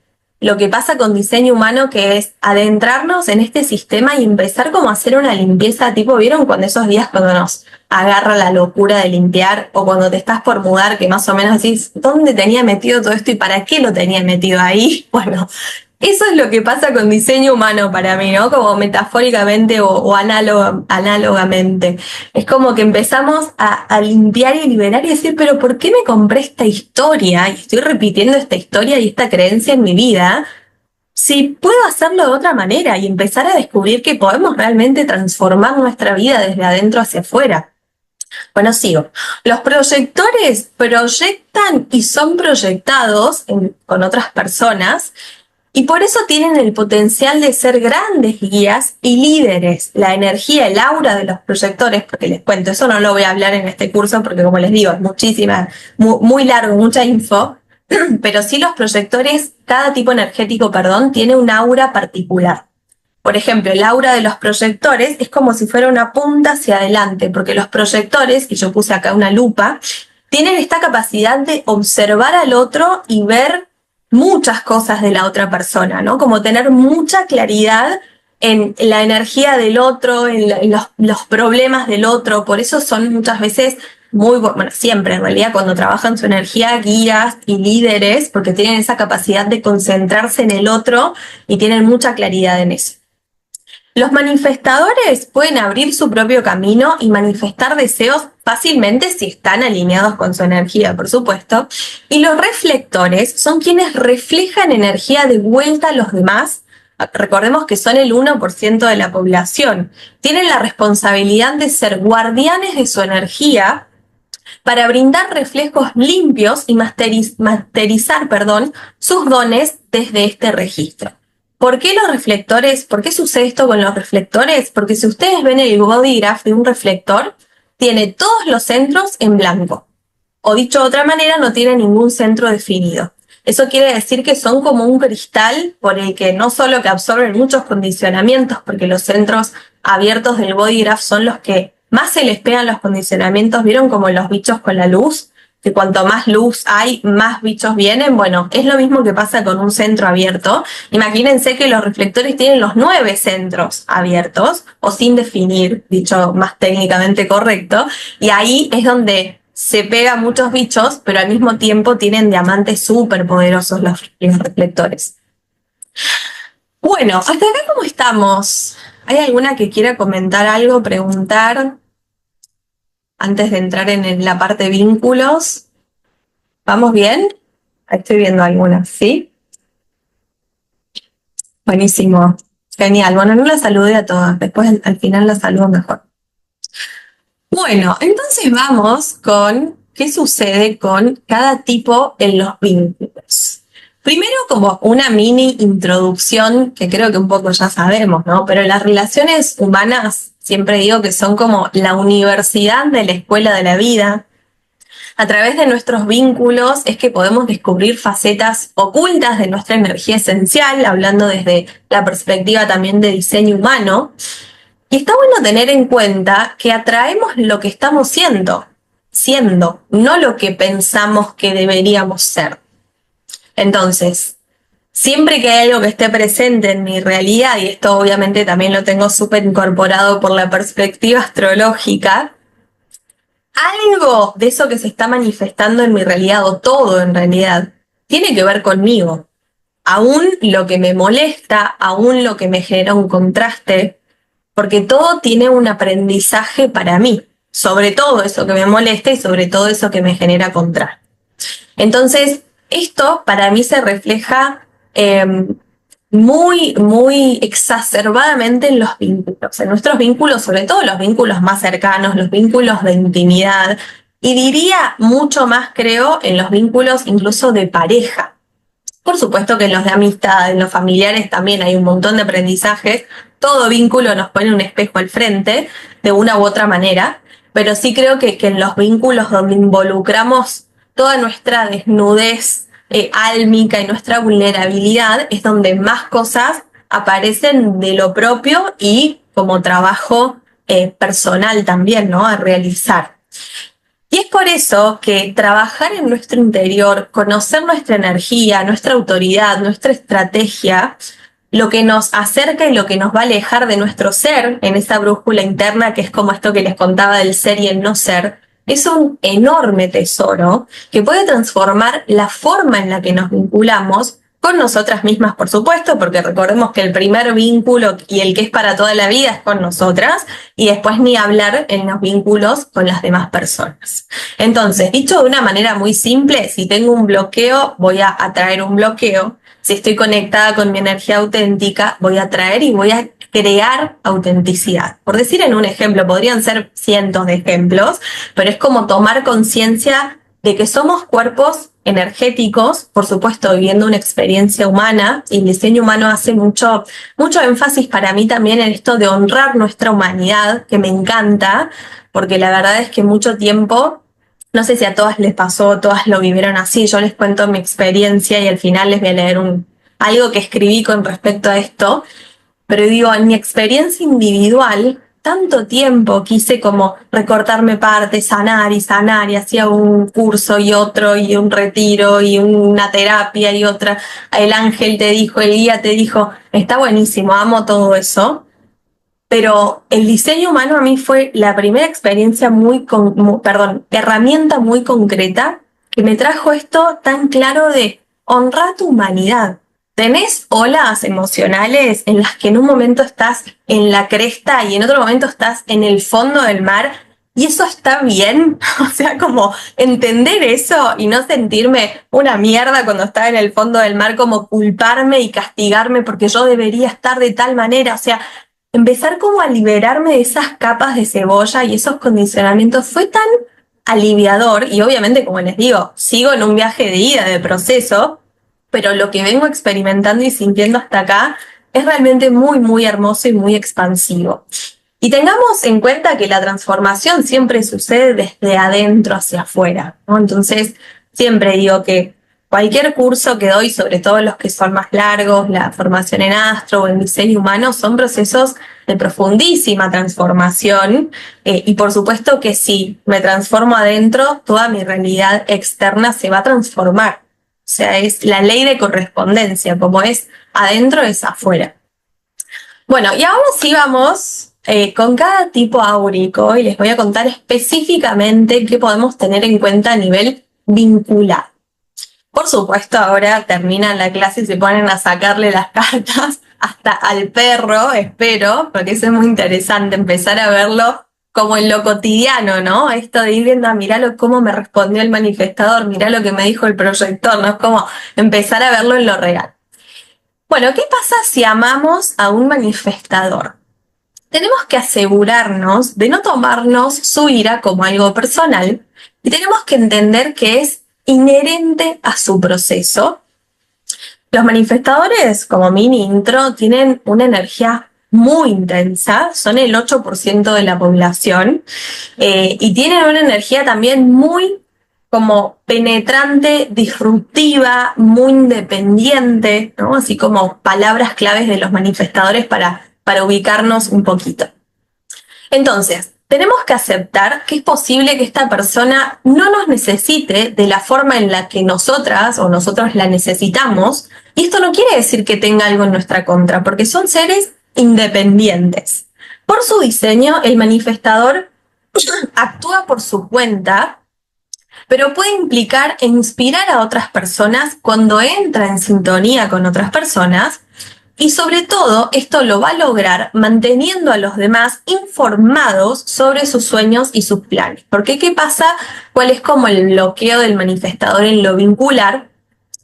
lo que pasa con diseño humano, que es adentrarnos en este sistema y empezar como a hacer una limpieza, tipo, ¿vieron cuando esos días cuando nos agarra la locura de limpiar, o cuando te estás por mudar, que más o menos decís, ¿dónde tenía metido todo esto y para qué lo tenía metido ahí? Bueno, eso es lo que pasa con diseño humano para mí, ¿no? Como metafóricamente o análogamente. Es como que empezamos a limpiar y liberar y decir, pero ¿por qué me compré esta historia? Y estoy repitiendo esta historia y esta creencia en mi vida, si puedo hacerlo de otra manera y empezar a descubrir que podemos realmente transformar nuestra vida desde adentro hacia afuera. Bueno, sigo. Los proyectores proyectan y son proyectados con otras personas, y por eso tienen el potencial de ser grandes guías y líderes. La energía, el aura de los proyectores, porque les cuento, eso no lo voy a hablar en este curso porque, como les digo, es muchísima, muy largo, mucha info, pero sí los proyectores, cada tipo energético, tiene un aura particular. Por ejemplo, el aura de los proyectores es como si fuera una punta hacia adelante, porque los proyectores, y yo puse acá una lupa, tienen esta capacidad de observar al otro y ver muchas cosas de la otra persona, ¿no? Como tener mucha claridad en la energía del otro, en los problemas del otro. Por eso son muchas veces bueno, siempre en realidad, cuando trabajan su energía, guías y líderes, porque tienen esa capacidad de concentrarse en el otro y tienen mucha claridad en eso. Los manifestadores pueden abrir su propio camino y manifestar deseos fácilmente si están alineados con su energía, por supuesto. Y los reflectores son quienes reflejan energía de vuelta a los demás. Recordemos que son el 1% de la población. Tienen la responsabilidad de ser guardianes de su energía para brindar reflejos limpios y masterizar, sus dones desde este registro. ¿Por qué los reflectores? ¿Por qué sucede esto con los reflectores? Porque si ustedes ven el body graph de un reflector, tiene todos los centros en blanco. O dicho de otra manera, no tiene ningún centro definido. Eso quiere decir que son como un cristal por el que no solo que absorben muchos condicionamientos, porque los centros abiertos del body graph son los que más se les pegan los condicionamientos. ¿Vieron como los bichos con la luz? Que cuanto más luz hay, más bichos vienen. Bueno, es lo mismo que pasa con un centro abierto. Imagínense que los reflectores tienen los 9 centros abiertos, o sin definir, dicho más técnicamente correcto, y ahí es donde se pegan muchos bichos, pero al mismo tiempo tienen diamantes súper poderosos los reflectores. Bueno, hasta acá ¿cómo estamos? ¿Hay alguna que quiera comentar algo, preguntar? Antes de entrar en la parte vínculos. ¿Vamos bien? Ahí estoy viendo algunas, ¿sí? Buenísimo. Genial. Bueno, no las saludé a todas. Después al final las saludo mejor. Bueno, entonces vamos con qué sucede con cada tipo en los vínculos. Primero, como una mini introducción, que creo que un poco ya sabemos, ¿no? Pero las relaciones humanas, siempre digo que son como la universidad de la escuela de la vida. A través de nuestros vínculos es que podemos descubrir facetas ocultas de nuestra energía esencial, hablando desde la perspectiva también de diseño humano. Y está bueno tener en cuenta que atraemos lo que estamos siendo, no lo que pensamos que deberíamos ser. Entonces, siempre que hay algo que esté presente en mi realidad, y esto obviamente también lo tengo súper incorporado por la perspectiva astrológica, algo de eso que se está manifestando en mi realidad, o todo en realidad, tiene que ver conmigo. Aún lo que me molesta, aún lo que me genera un contraste, porque todo tiene un aprendizaje para mí, sobre todo eso que me molesta y sobre todo eso que me genera contraste. Entonces, esto para mí se refleja muy exacerbadamente en los vínculos, en nuestros vínculos, sobre todo los vínculos más cercanos, los vínculos de intimidad, y diría mucho más, creo, en los vínculos incluso de pareja. Por supuesto que en los de amistad, en los familiares también hay un montón de aprendizajes. Todo vínculo nos pone un espejo al frente, de una u otra manera, pero sí creo que en los vínculos donde involucramos toda nuestra desnudez álmica y nuestra vulnerabilidad es donde más cosas aparecen de lo propio y como trabajo personal también, ¿no? A realizar. Y es por eso que trabajar en nuestro interior, conocer nuestra energía, nuestra autoridad, nuestra estrategia, lo que nos acerca y lo que nos va a alejar de nuestro ser, en esa brújula interna que es como esto que les contaba del ser y el no ser, es un enorme tesoro que puede transformar la forma en la que nos vinculamos con nosotras mismas, por supuesto, porque recordemos que el primer vínculo y el que es para toda la vida es con nosotras, y después ni hablar en los vínculos con las demás personas. Entonces, dicho de una manera muy simple, si tengo un bloqueo, voy a atraer un bloqueo. Si estoy conectada con mi energía auténtica, voy a atraer y voy a crear autenticidad. Por decir en un ejemplo, podrían ser cientos de ejemplos, pero es como tomar conciencia de que somos cuerpos energéticos, por supuesto viviendo una experiencia humana, y el diseño humano hace mucho énfasis para mí también en esto de honrar nuestra humanidad, que me encanta, porque la verdad es que mucho tiempo, no sé si a todas les pasó, todas lo vivieron así, yo les cuento mi experiencia y al final les voy a leer algo que escribí con respecto a esto, pero digo, en mi experiencia individual, tanto tiempo quise como recortarme partes, sanar, y hacía un curso y otro, y un retiro, y una terapia y otra. El ángel te dijo, el guía te dijo, está buenísimo, amo todo eso. Pero el diseño humano a mí fue la primera experiencia herramienta muy concreta que me trajo esto tan claro de honrar tu humanidad. Tenés olas emocionales en las que en un momento estás en la cresta y en otro momento estás en el fondo del mar, y eso está bien. O sea, como entender eso y no sentirme una mierda cuando estaba en el fondo del mar, como culparme y castigarme porque yo debería estar de tal manera. O sea, empezar como a liberarme de esas capas de cebolla y esos condicionamientos fue tan aliviador. Y obviamente, como les digo, sigo en un viaje de ida, de proceso, pero lo que vengo experimentando y sintiendo hasta acá es realmente muy hermoso y muy expansivo. Y tengamos en cuenta que la transformación siempre sucede desde adentro hacia afuera, ¿no? Entonces, siempre digo que cualquier curso que doy, sobre todo los que son más largos, la formación en astro o en diseño humano, son procesos de profundísima transformación, y por supuesto que si me transformo adentro, toda mi realidad externa se va a transformar. O sea, es la ley de correspondencia, como es adentro es afuera. Bueno, y ahora sí vamos con cada tipo áurico y les voy a contar específicamente qué podemos tener en cuenta a nivel vincular. Por supuesto, ahora terminan la clase y se ponen a sacarle las cartas hasta al perro, espero, porque eso es muy interesante, empezar a verlo como en lo cotidiano, ¿no? Esto de ir viendo, mirá cómo me respondió el manifestador, mirá lo que me dijo el proyector, ¿no? Es como empezar a verlo en lo real. Bueno, ¿qué pasa si amamos a un manifestador? Tenemos que asegurarnos de no tomarnos su ira como algo personal y tenemos que entender que es inherente a su proceso. Los manifestadores, como mini intro, tienen una energía muy intensa, son el 8% de la población, y tienen una energía también muy como penetrante, disruptiva, muy independiente, ¿no? Así como palabras claves de los manifestadores para ubicarnos un poquito. Entonces, tenemos que aceptar que es posible que esta persona no nos necesite de la forma en la que nosotras o nosotros la necesitamos, y esto no quiere decir que tenga algo en nuestra contra, porque son seres independientes. Por su diseño, el manifestador actúa por su cuenta, pero puede implicar e inspirar a otras personas cuando entra en sintonía con otras personas. Y sobre todo, esto lo va a lograr manteniendo a los demás informados sobre sus sueños y sus planes. Porque ¿qué pasa? ¿Cuál es como el bloqueo del manifestador en lo vincular?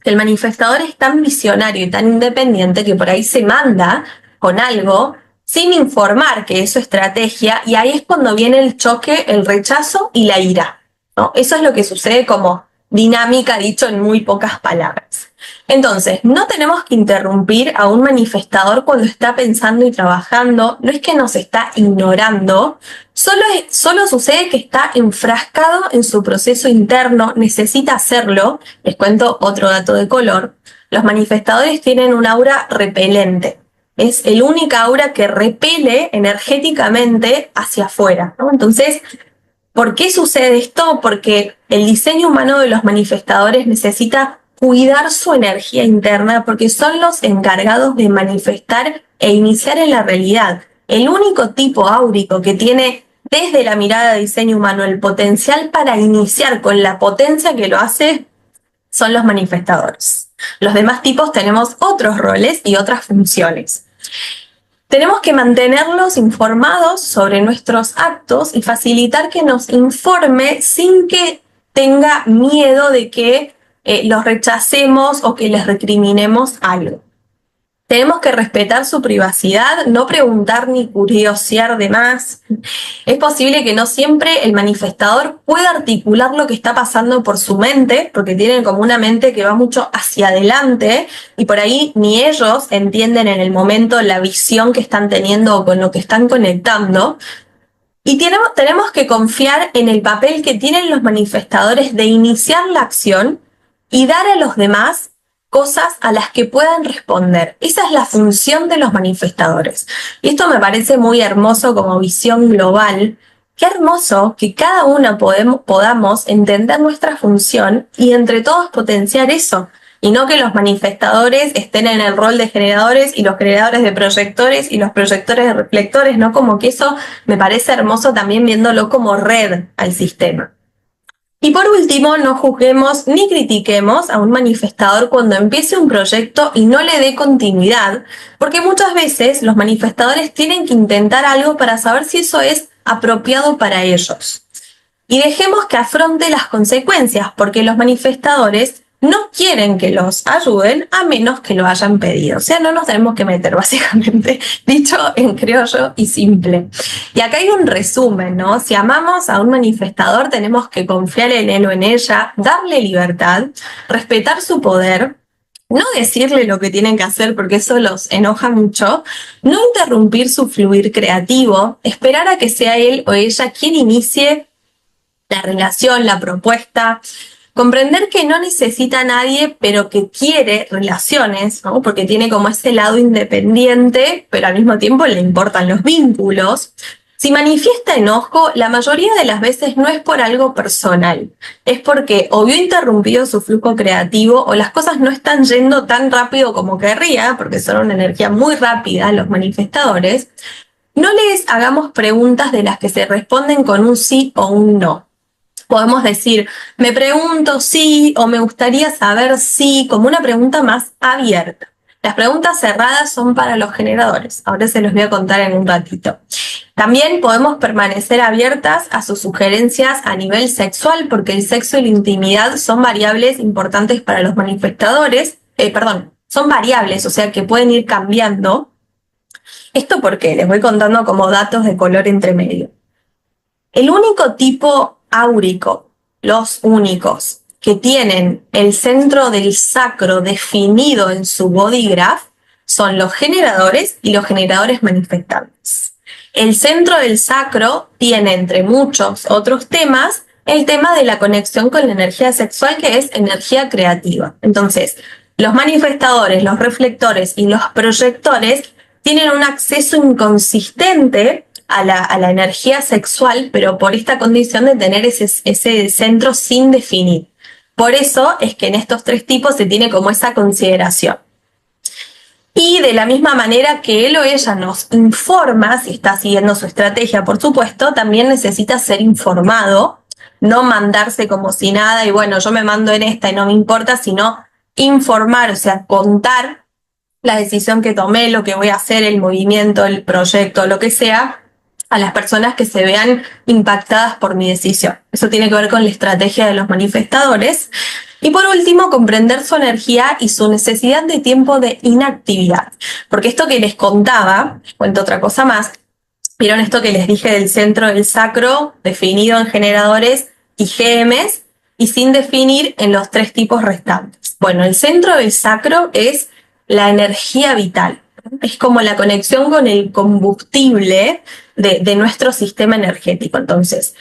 El manifestador es tan visionario y tan independiente que por ahí se manda con algo sin informar que es su estrategia, y ahí es cuando viene el choque, el rechazo y la ira, ¿no? Eso es lo que sucede como dinámica, dicho en muy pocas palabras. Entonces, no tenemos que interrumpir a un manifestador cuando está pensando y trabajando, no es que nos está ignorando, solo sucede que está enfrascado en su proceso interno, necesita hacerlo. Les cuento otro dato de color. Los manifestadores tienen un aura repelente. Es el único aura que repele energéticamente hacia afuera, ¿no? Entonces, ¿por qué sucede esto? Porque el diseño humano de los manifestadores necesita cuidar su energía interna, porque son los encargados de manifestar e iniciar en la realidad. El único tipo áurico que tiene desde la mirada de diseño humano el potencial para iniciar con la potencia que lo hace son los manifestadores. Los demás tipos tenemos otros roles y otras funciones. Tenemos que mantenerlos informados sobre nuestros actos y facilitar que nos informe sin que tenga miedo de que los rechacemos o que les recriminemos algo. Tenemos que respetar su privacidad, no preguntar ni curiosear de más. Es posible que no siempre el manifestador pueda articular lo que está pasando por su mente, porque tienen como una mente que va mucho hacia adelante y por ahí ni ellos entienden en el momento la visión que están teniendo o con lo que están conectando. Y tenemos que confiar en el papel que tienen los manifestadores de iniciar la acción y dar a los demás cosas a las que puedan responder. Esa es la función de los manifestadores. Y esto me parece muy hermoso como visión global. Qué hermoso que cada uno podamos entender nuestra función y entre todos potenciar eso. Y no que los manifestadores estén en el rol de generadores y los generadores de proyectores y los proyectores de reflectores, ¿no? Como que eso me parece hermoso también viéndolo como red al sistema. Y por último, no juzguemos ni critiquemos a un manifestador cuando empiece un proyecto y no le dé continuidad, porque muchas veces los manifestadores tienen que intentar algo para saber si eso es apropiado para ellos. Y dejemos que afronte las consecuencias, porque los manifestadores no quieren que los ayuden a menos que lo hayan pedido. O sea, no nos tenemos que meter, básicamente, dicho en criollo y simple. Y acá hay un resumen, ¿no? Si amamos a un manifestador, tenemos que confiar en él o en ella, darle libertad, respetar su poder, no decirle lo que tienen que hacer porque eso los enoja mucho, no interrumpir su fluir creativo, esperar a que sea él o ella quien inicie la relación, la propuesta, comprender que no necesita a nadie, pero que quiere relaciones, ¿no? Porque tiene como ese lado independiente, pero al mismo tiempo le importan los vínculos. Si manifiesta enojo, la mayoría de las veces no es por algo personal, es porque o vio interrumpido su flujo creativo o las cosas no están yendo tan rápido como querría, porque son una energía muy rápida los manifestadores. No les hagamos preguntas de las que se responden con un sí o un no. Podemos decir, me pregunto sí o me gustaría saber sí, como una pregunta más abierta. Las preguntas cerradas son para los generadores. Ahora se los voy a contar en un ratito. También podemos permanecer abiertas a sus sugerencias a nivel sexual, porque el sexo y la intimidad son variables importantes para los manifestadores. Son variables, o sea que pueden ir cambiando. ¿Esto por qué? Les voy contando como datos de color entre medio. El único tipo áurico, los únicos, que tienen el centro del sacro definido en su body graph son los generadores y los generadores manifestantes. El centro del sacro tiene, entre muchos otros temas, el tema de la conexión con la energía sexual, que es energía creativa. Entonces, los manifestadores, los reflectores y los proyectores tienen un acceso inconsistente a la energía sexual, pero por esta condición de tener ese centro sin definir. Por eso es que en estos tres tipos se tiene como esa consideración. Y de la misma manera que él o ella nos informa, si está siguiendo su estrategia, por supuesto, también necesita ser informado, no mandarse como si nada y bueno, yo me mando en esta y no me importa, sino informar, o sea, contar la decisión que tomé, lo que voy a hacer, el movimiento, el proyecto, lo que sea, a las personas que se vean impactadas por mi decisión. Eso tiene que ver con la estrategia de los manifestadores. Y por último, comprender su energía y su necesidad de tiempo de inactividad. Porque esto que les contaba, les cuento otra cosa más, vieron esto que les dije del centro del sacro, definido en generadores y GMs, y sin definir en los 3 tipos restantes. Bueno, el centro del sacro es la energía vital. Es como la conexión con el combustible de nuestro sistema energético. Entonces,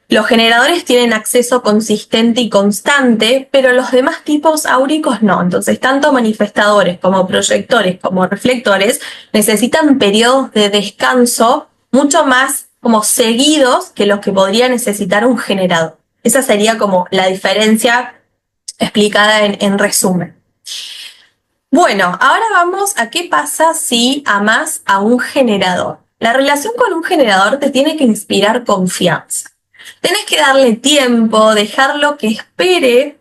los generadores tienen acceso consistente y constante, pero los demás tipos áuricos no. Entonces, tanto manifestadores como proyectores como reflectores necesitan periodos de descanso mucho más como seguidos que los que podría necesitar un generador. Esa sería como la diferencia explicada en resumen. Bueno, ahora vamos a qué pasa si amás a un generador. La relación con un generador te tiene que inspirar confianza. Tenés que darle tiempo, dejarlo que espere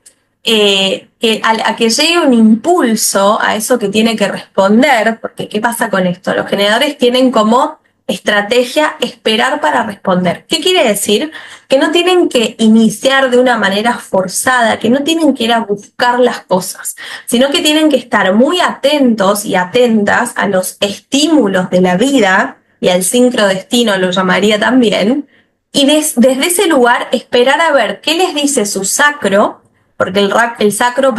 a que llegue un impulso a eso que tiene que responder, porque ¿qué pasa con esto? Los generadores tienen como estrategia esperar para responder. ¿Qué quiere decir? Que no tienen que iniciar de una manera forzada, que no tienen que ir a buscar las cosas, sino que tienen que estar muy atentos y atentas a los estímulos de la vida y al sincrodestino lo llamaría también, y desde ese lugar esperar a ver qué les dice su sacro, porque el sacro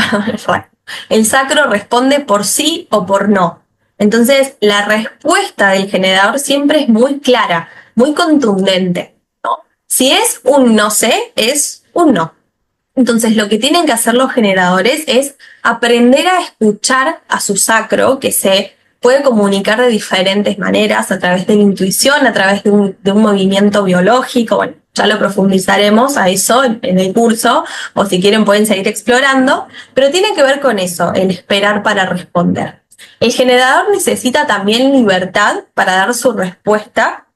responde por sí o por no. Entonces, la respuesta del generador siempre es muy clara, muy contundente, ¿no? Si es un no sé, es un no. Entonces, lo que tienen que hacer los generadores es aprender a escuchar a su sacro, que se puede comunicar de diferentes maneras, a través de la intuición, a través de un movimiento biológico. Bueno, ya lo profundizaremos a eso en el curso, o si quieren pueden seguir explorando, pero tiene que ver con eso, el esperar para responder. El generador necesita también libertad para dar su respuesta,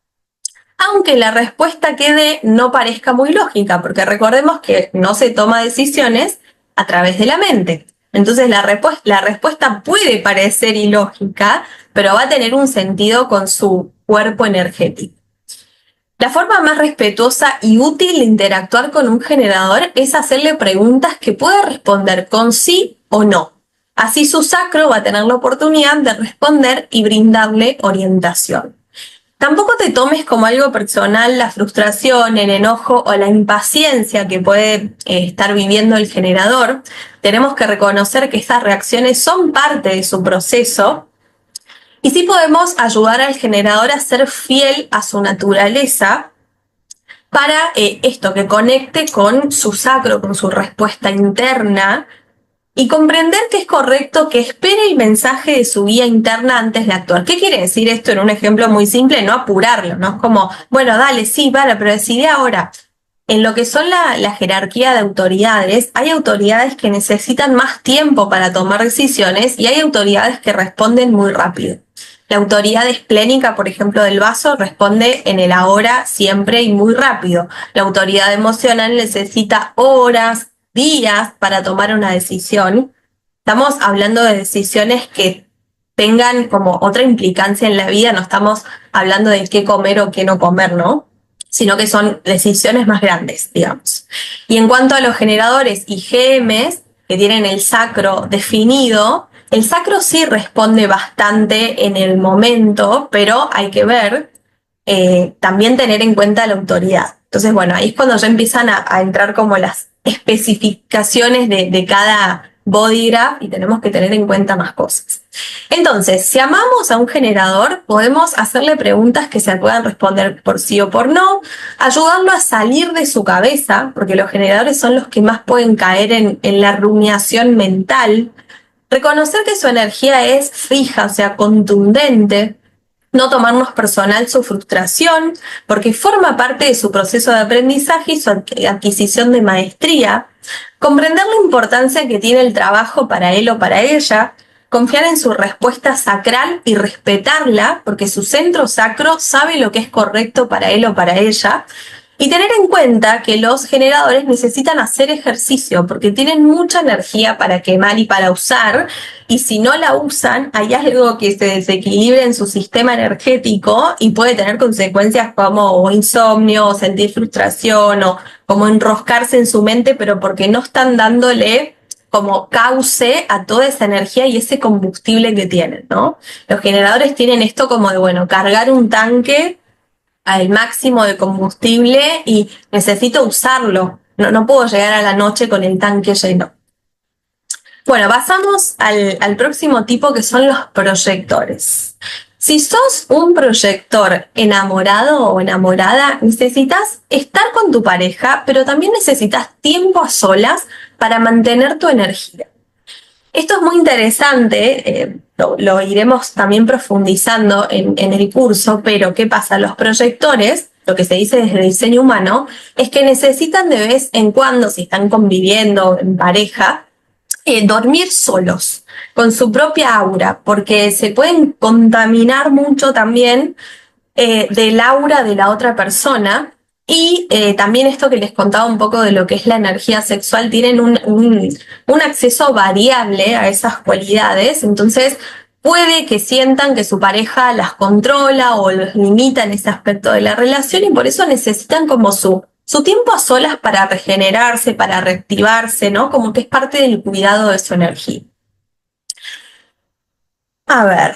aunque la respuesta no parezca muy lógica, porque recordemos que no se toma decisiones a través de la mente. Entonces la respuesta puede parecer ilógica, pero va a tener un sentido con su cuerpo energético. La forma más respetuosa y útil de interactuar con un generador es hacerle preguntas que pueda responder con sí o no. Así su sacro va a tener la oportunidad de responder y brindarle orientación. Tampoco te tomes como algo personal la frustración, el enojo o la impaciencia que puede estar viviendo el generador. Tenemos que reconocer que estas reacciones son parte de su proceso y sí podemos ayudar al generador a ser fiel a su naturaleza para esto, que conecte con su sacro, con su respuesta interna, y comprender que es correcto que espere el mensaje de su guía interna antes de actuar. ¿Qué quiere decir esto en un ejemplo muy simple? No apurarlo, ¿no? Es como, bueno, dale, sí, vale, pero decide ahora. En lo que son la jerarquía de autoridades, hay autoridades que necesitan más tiempo para tomar decisiones y hay autoridades que responden muy rápido. La autoridad esplénica, por ejemplo, del vaso, responde en el ahora siempre y muy rápido. La autoridad emocional necesita horas, días para tomar una decisión. Estamos hablando de decisiones que tengan como otra implicancia en la vida, no estamos hablando de qué comer o qué no comer, ¿no? Sino que son decisiones más grandes, digamos. Y en cuanto a los generadores y GMs, que tienen el sacro definido, el sacro sí responde bastante en el momento, pero hay que ver, también tener en cuenta la autoridad. Entonces, bueno, ahí es cuando ya empiezan a entrar como las especificaciones de cada body graph y tenemos que tener en cuenta más cosas. Entonces, si amamos a un generador, podemos hacerle preguntas que se puedan responder por sí o por no, ayudarlo a salir de su cabeza, porque los generadores son los que más pueden caer en la rumiación mental, reconocer que su energía es fija, o sea, contundente, no tomarnos personal su frustración, porque forma parte de su proceso de aprendizaje y su adquisición de maestría, comprender la importancia que tiene el trabajo para él o para ella, confiar en su respuesta sacral y respetarla, porque su centro sacro sabe lo que es correcto para él o para ella. Y tener en cuenta que los generadores necesitan hacer ejercicio porque tienen mucha energía para quemar y para usar, y si no la usan, hay algo que se desequilibra en su sistema energético y puede tener consecuencias como insomnio, o sentir frustración, o como enroscarse en su mente, pero porque no están dándole como cauce a toda esa energía y ese combustible que tienen, ¿no? Los generadores tienen esto como de, bueno, cargar un tanque al máximo de combustible y necesito usarlo. No puedo llegar a la noche con el tanque lleno. Bueno, pasamos al próximo tipo, que son los proyectores. Si sos un proyector enamorado o enamorada, necesitas estar con tu pareja, pero también necesitas tiempo a solas para mantener tu energía. Esto es muy interesante, lo iremos también profundizando en el curso, pero ¿qué pasa? Los proyectores, lo que se dice desde el diseño humano, es que necesitan de vez en cuando, si están conviviendo en pareja, dormir solos, con su propia aura, porque se pueden contaminar mucho también del aura de la otra persona. Y también esto que les contaba un poco de lo que es la energía sexual, tienen un acceso variable a esas cualidades, entonces puede que sientan que su pareja las controla o los limita en ese aspecto de la relación, y por eso necesitan como su tiempo a solas para regenerarse, para reactivarse, ¿no? Como que es parte del cuidado de su energía. A ver.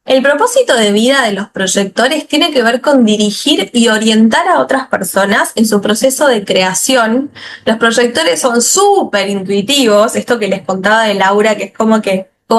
El propósito de vida de los proyectores tiene que ver con dirigir y orientar a otras personas en su proceso de creación. Los proyectores son súper intuitivos, esto que les contaba del aura, que es como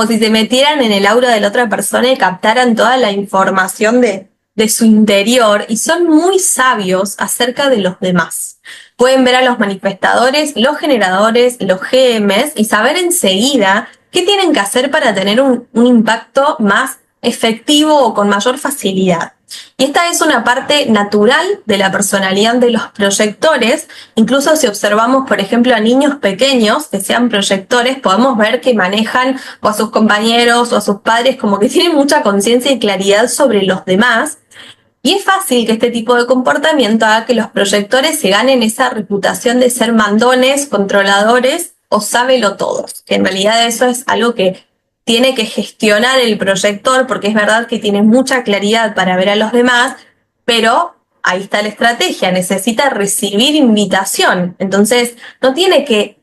si se metieran en el aura de la otra persona y captaran toda la información de su interior, y son muy sabios acerca de los demás. Pueden ver a los manifestadores, los generadores, los GMs y saber enseguida qué tienen que hacer para tener un impacto más efectivo o con mayor facilidad. Y esta es una parte natural de la personalidad de los proyectores. Incluso si observamos, por ejemplo, a niños pequeños que sean proyectores, podemos ver que manejan o a sus compañeros o a sus padres, como que tienen mucha conciencia y claridad sobre los demás. Y es fácil que este tipo de comportamiento haga que los proyectores se ganen esa reputación de ser mandones, controladores o sábelotodos, que en realidad eso es algo que tiene que gestionar el proyector, porque es verdad que tiene mucha claridad para ver a los demás, pero ahí está la estrategia, necesita recibir invitación. Entonces no tiene que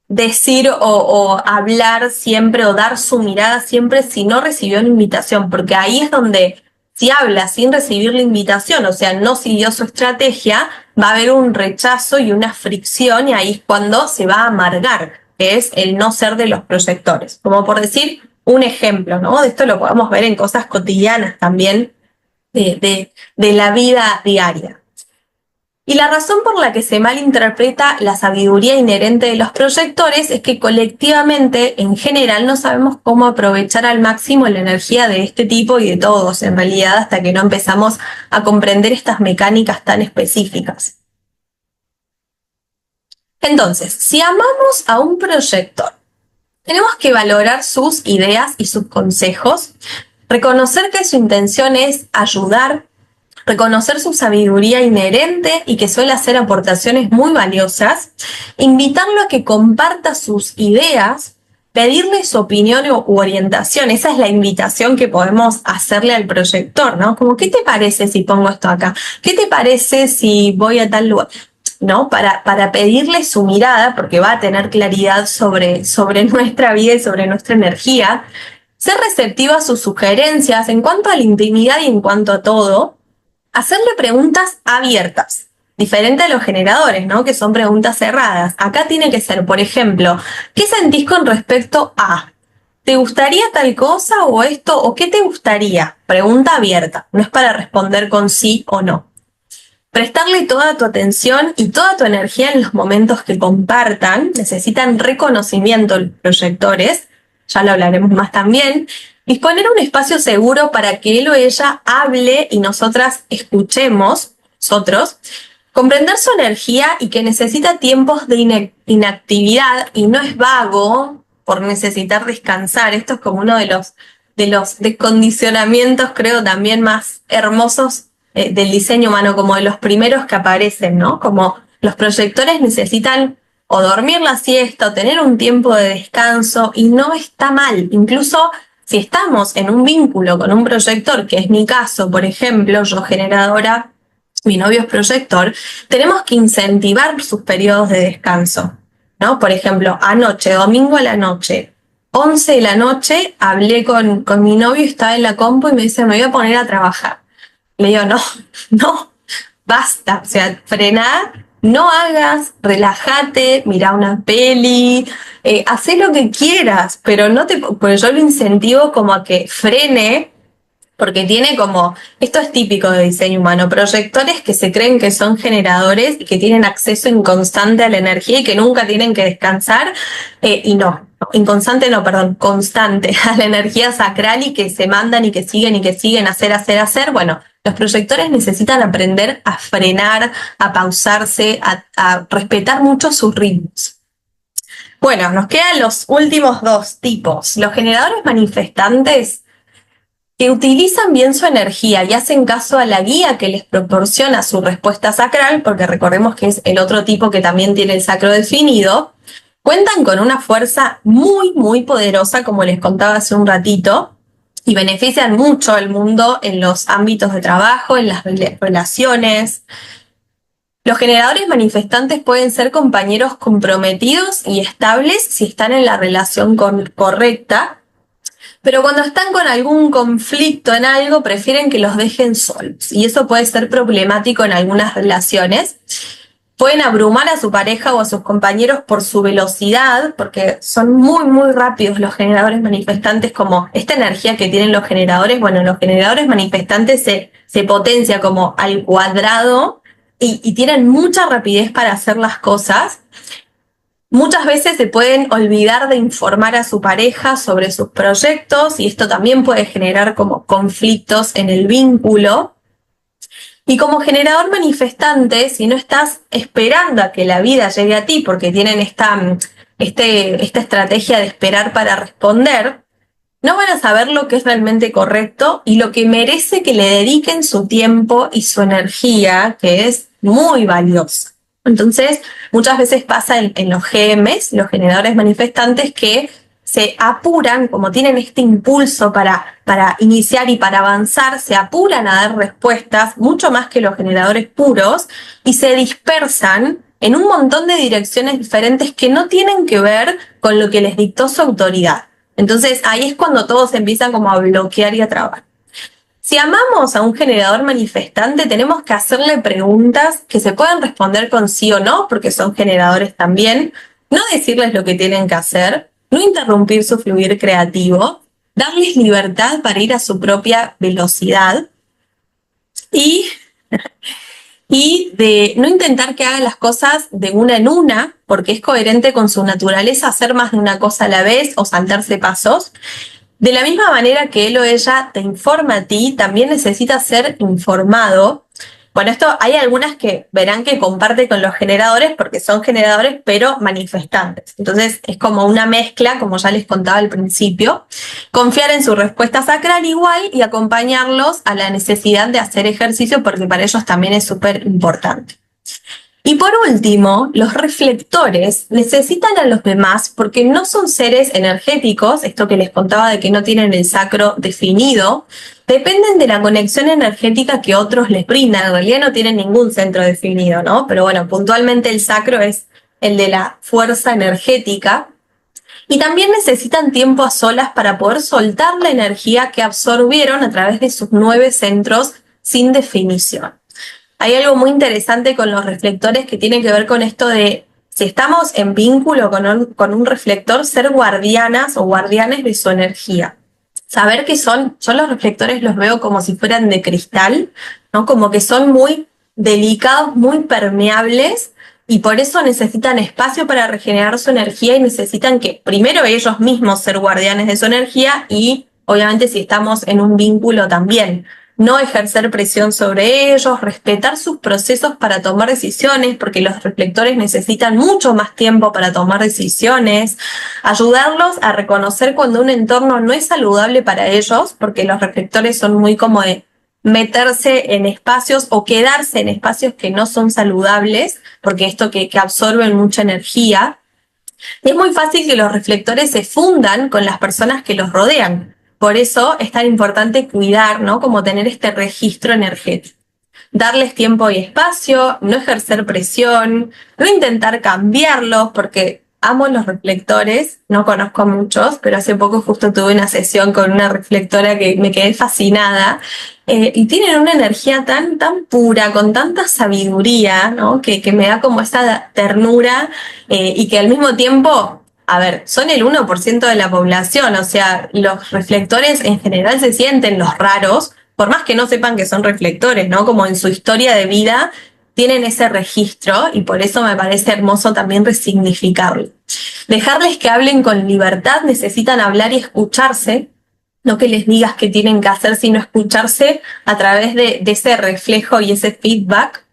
decir o hablar siempre o dar su mirada siempre si no recibió una invitación, porque ahí es donde, si habla sin recibir la invitación, o sea, no siguió su estrategia, va a haber un rechazo y una fricción, y ahí es cuando se va a amargar, que es el no ser de los proyectores. Como por decir un ejemplo, ¿no? De esto lo podemos ver en cosas cotidianas también de la vida diaria. Y la razón por la que se malinterpreta la sabiduría inherente de los proyectores es que colectivamente, en general, no sabemos cómo aprovechar al máximo la energía de este tipo y de todos, en realidad, hasta que no empezamos a comprender estas mecánicas tan específicas. Entonces, si amamos a un proyector, tenemos que valorar sus ideas y sus consejos, reconocer que su intención es ayudar, reconocer su sabiduría inherente y que suele hacer aportaciones muy valiosas, invitarlo a que comparta sus ideas, pedirle su opinión u orientación. Esa es la invitación que podemos hacerle al proyector, ¿no? Como, ¿qué te parece si pongo esto acá? ¿Qué te parece si voy a tal lugar? ¿No? Para pedirle su mirada, porque va a tener claridad sobre nuestra vida y sobre nuestra energía. Ser receptivo a sus sugerencias en cuanto a la intimidad y en cuanto a todo. Hacerle preguntas abiertas, diferente a los generadores, ¿no? Que son preguntas cerradas. Acá tiene que ser, por ejemplo, ¿qué sentís con respecto a? ¿Te gustaría tal cosa o esto? ¿O qué te gustaría? Pregunta abierta, no es para responder con sí o no. Prestarle toda tu atención y toda tu energía en los momentos que compartan. Necesitan reconocimiento los proyectores, ya lo hablaremos más también. Disponer un espacio seguro para que él o ella hable y nosotras escuchemos, nosotros. Comprender su energía y que necesita tiempos de inactividad y no es vago por necesitar descansar. Esto es como uno de los descondicionamientos, creo, también más hermosos del diseño humano, como de los primeros que aparecen, ¿no? Como los proyectores necesitan o dormir la siesta o tener un tiempo de descanso, y no está mal. Incluso si estamos en un vínculo con un proyector, que es mi caso, por ejemplo, yo generadora, mi novio es proyector, tenemos que incentivar sus periodos de descanso, ¿no? Por ejemplo, anoche, domingo a la noche, 11 de la noche, hablé con mi novio, estaba en la compu y me dice, me voy a poner a trabajar. Le digo, no, no, basta, o sea, frená, no hagas, relájate, mira una peli, hacé lo que quieras, pero no te, porque yo lo incentivo como a que frene, porque tiene como, esto es típico de diseño humano, proyectores que se creen que son generadores y que tienen acceso inconstante a la energía y que nunca tienen que descansar, y no, inconstante no, perdón, constante a la energía sacral, y que se mandan y que siguen, hacer. Bueno, los proyectores necesitan aprender a frenar, a pausarse, a respetar mucho sus ritmos. Bueno, nos quedan los últimos dos tipos. Los generadores manifestantes, que utilizan bien su energía y hacen caso a la guía que les proporciona su respuesta sacral, porque recordemos que es el otro tipo que también tiene el sacro definido, cuentan con una fuerza muy, muy poderosa, como les contaba hace un ratito, y benefician mucho al mundo en los ámbitos de trabajo, en las relaciones. Los generadores manifestantes pueden ser compañeros comprometidos y estables si están en la relación correcta, pero cuando están con algún conflicto en algo, prefieren que los dejen solos. Y eso puede ser problemático en algunas relaciones. Pueden abrumar a su pareja o a sus compañeros por su velocidad, porque son muy, muy rápidos los generadores manifestantes, como esta energía que tienen los generadores. Bueno, los generadores manifestantes se potencia como al cuadrado y tienen mucha rapidez para hacer las cosas. Muchas veces se pueden olvidar de informar a su pareja sobre sus proyectos, y esto también puede generar como conflictos en el vínculo. Y como generador manifestante, si no estás esperando a que la vida llegue a ti, porque tienen esta estrategia de esperar para responder, no van a saber lo que es realmente correcto y lo que merece que le dediquen su tiempo y su energía, que es muy valiosa. Entonces, muchas veces pasa en los GMs, los generadores manifestantes, que se apuran, como tienen este impulso para iniciar y para avanzar, se apuran a dar respuestas mucho más que los generadores puros, y se dispersan en un montón de direcciones diferentes que no tienen que ver con lo que les dictó su autoridad. Entonces ahí es cuando todos empiezan como a bloquear y a trabar. Si amamos a un generador manifestante, tenemos que hacerle preguntas que se pueden responder con sí o no, porque son generadores también, no decirles lo que tienen que hacer, no interrumpir su fluir creativo, darles libertad para ir a su propia velocidad, y de no intentar que hagan las cosas de una en una, porque es coherente con su naturaleza hacer más de una cosa a la vez o saltarse pasos. De la misma manera que él o ella te informa a ti, también necesita ser informado. Bueno, esto hay algunas que verán que comparte con los generadores, porque son generadores pero manifestantes. Entonces es como una mezcla, como ya les contaba al principio. Confiar en su respuesta sacral igual y acompañarlos a la necesidad de hacer ejercicio, porque para ellos también es súper importante. Y por último, los reflectores necesitan a los demás porque no son seres energéticos, esto que les contaba de que no tienen el sacro definido, dependen de la conexión energética que otros les brindan. En realidad no tienen ningún centro definido, ¿no? Pero bueno, puntualmente el sacro es el de la fuerza energética. Y también necesitan tiempo a solas para poder soltar la energía que absorbieron a través de sus 9 centros sin definición. Hay algo muy interesante con los reflectores que tiene que ver con esto de, si estamos en vínculo con un reflector, ser guardianas o guardianes de su energía. Saber que yo los reflectores los veo como si fueran de cristal, ¿no? Como que son muy delicados, muy permeables, y por eso necesitan espacio para regenerar su energía, y necesitan que primero ellos mismos ser guardianes de su energía, y obviamente si estamos en un vínculo también. no ejercer presión sobre ellos, respetar sus procesos para tomar decisiones, porque los reflectores necesitan mucho más tiempo para tomar decisiones, ayudarlos a reconocer cuando un entorno no es saludable para ellos, porque los reflectores son muy como de meterse en espacios o quedarse en espacios que no son saludables, porque esto que absorben mucha energía. Y es muy fácil que los reflectores se fundan con las personas que los rodean. Por eso es tan importante cuidar, ¿no? Como tener este registro energético. Darles tiempo y espacio, no ejercer presión, no intentar cambiarlos, porque amo los reflectores, no conozco a muchos, pero hace poco justo tuve una sesión con una reflectora que me quedé fascinada, y tienen una energía tan pura, con tanta sabiduría, ¿no? Que me da como esa ternura, y que al mismo tiempo, a ver, son el 1% de la población, o sea, los reflectores en general se sienten los raros, por más que no sepan que son reflectores, ¿no? Como en su historia de vida tienen ese registro y por eso me parece hermoso también resignificarlo. Dejarles que hablen con libertad, necesitan hablar y escucharse, no que les digas qué tienen que hacer, sino escucharse a través de ese reflejo y ese feedback.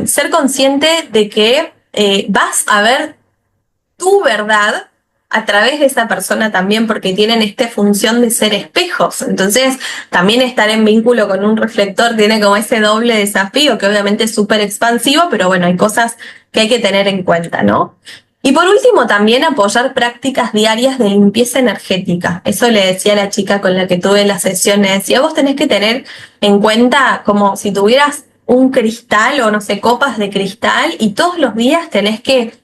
Ser consciente de que vas a ver tu verdad a través de esa persona también, porque tienen esta función de ser espejos. Entonces, también estar en vínculo con un reflector tiene como ese doble desafío, que obviamente es súper expansivo, pero bueno, hay cosas que hay que tener en cuenta, ¿no? Y por último, también apoyar prácticas diarias de limpieza energética. Eso le decía a la chica con la que tuve la sesión, le decía, vos tenés que tener en cuenta como si tuvieras un cristal o no sé, copas de cristal y todos los días tenés que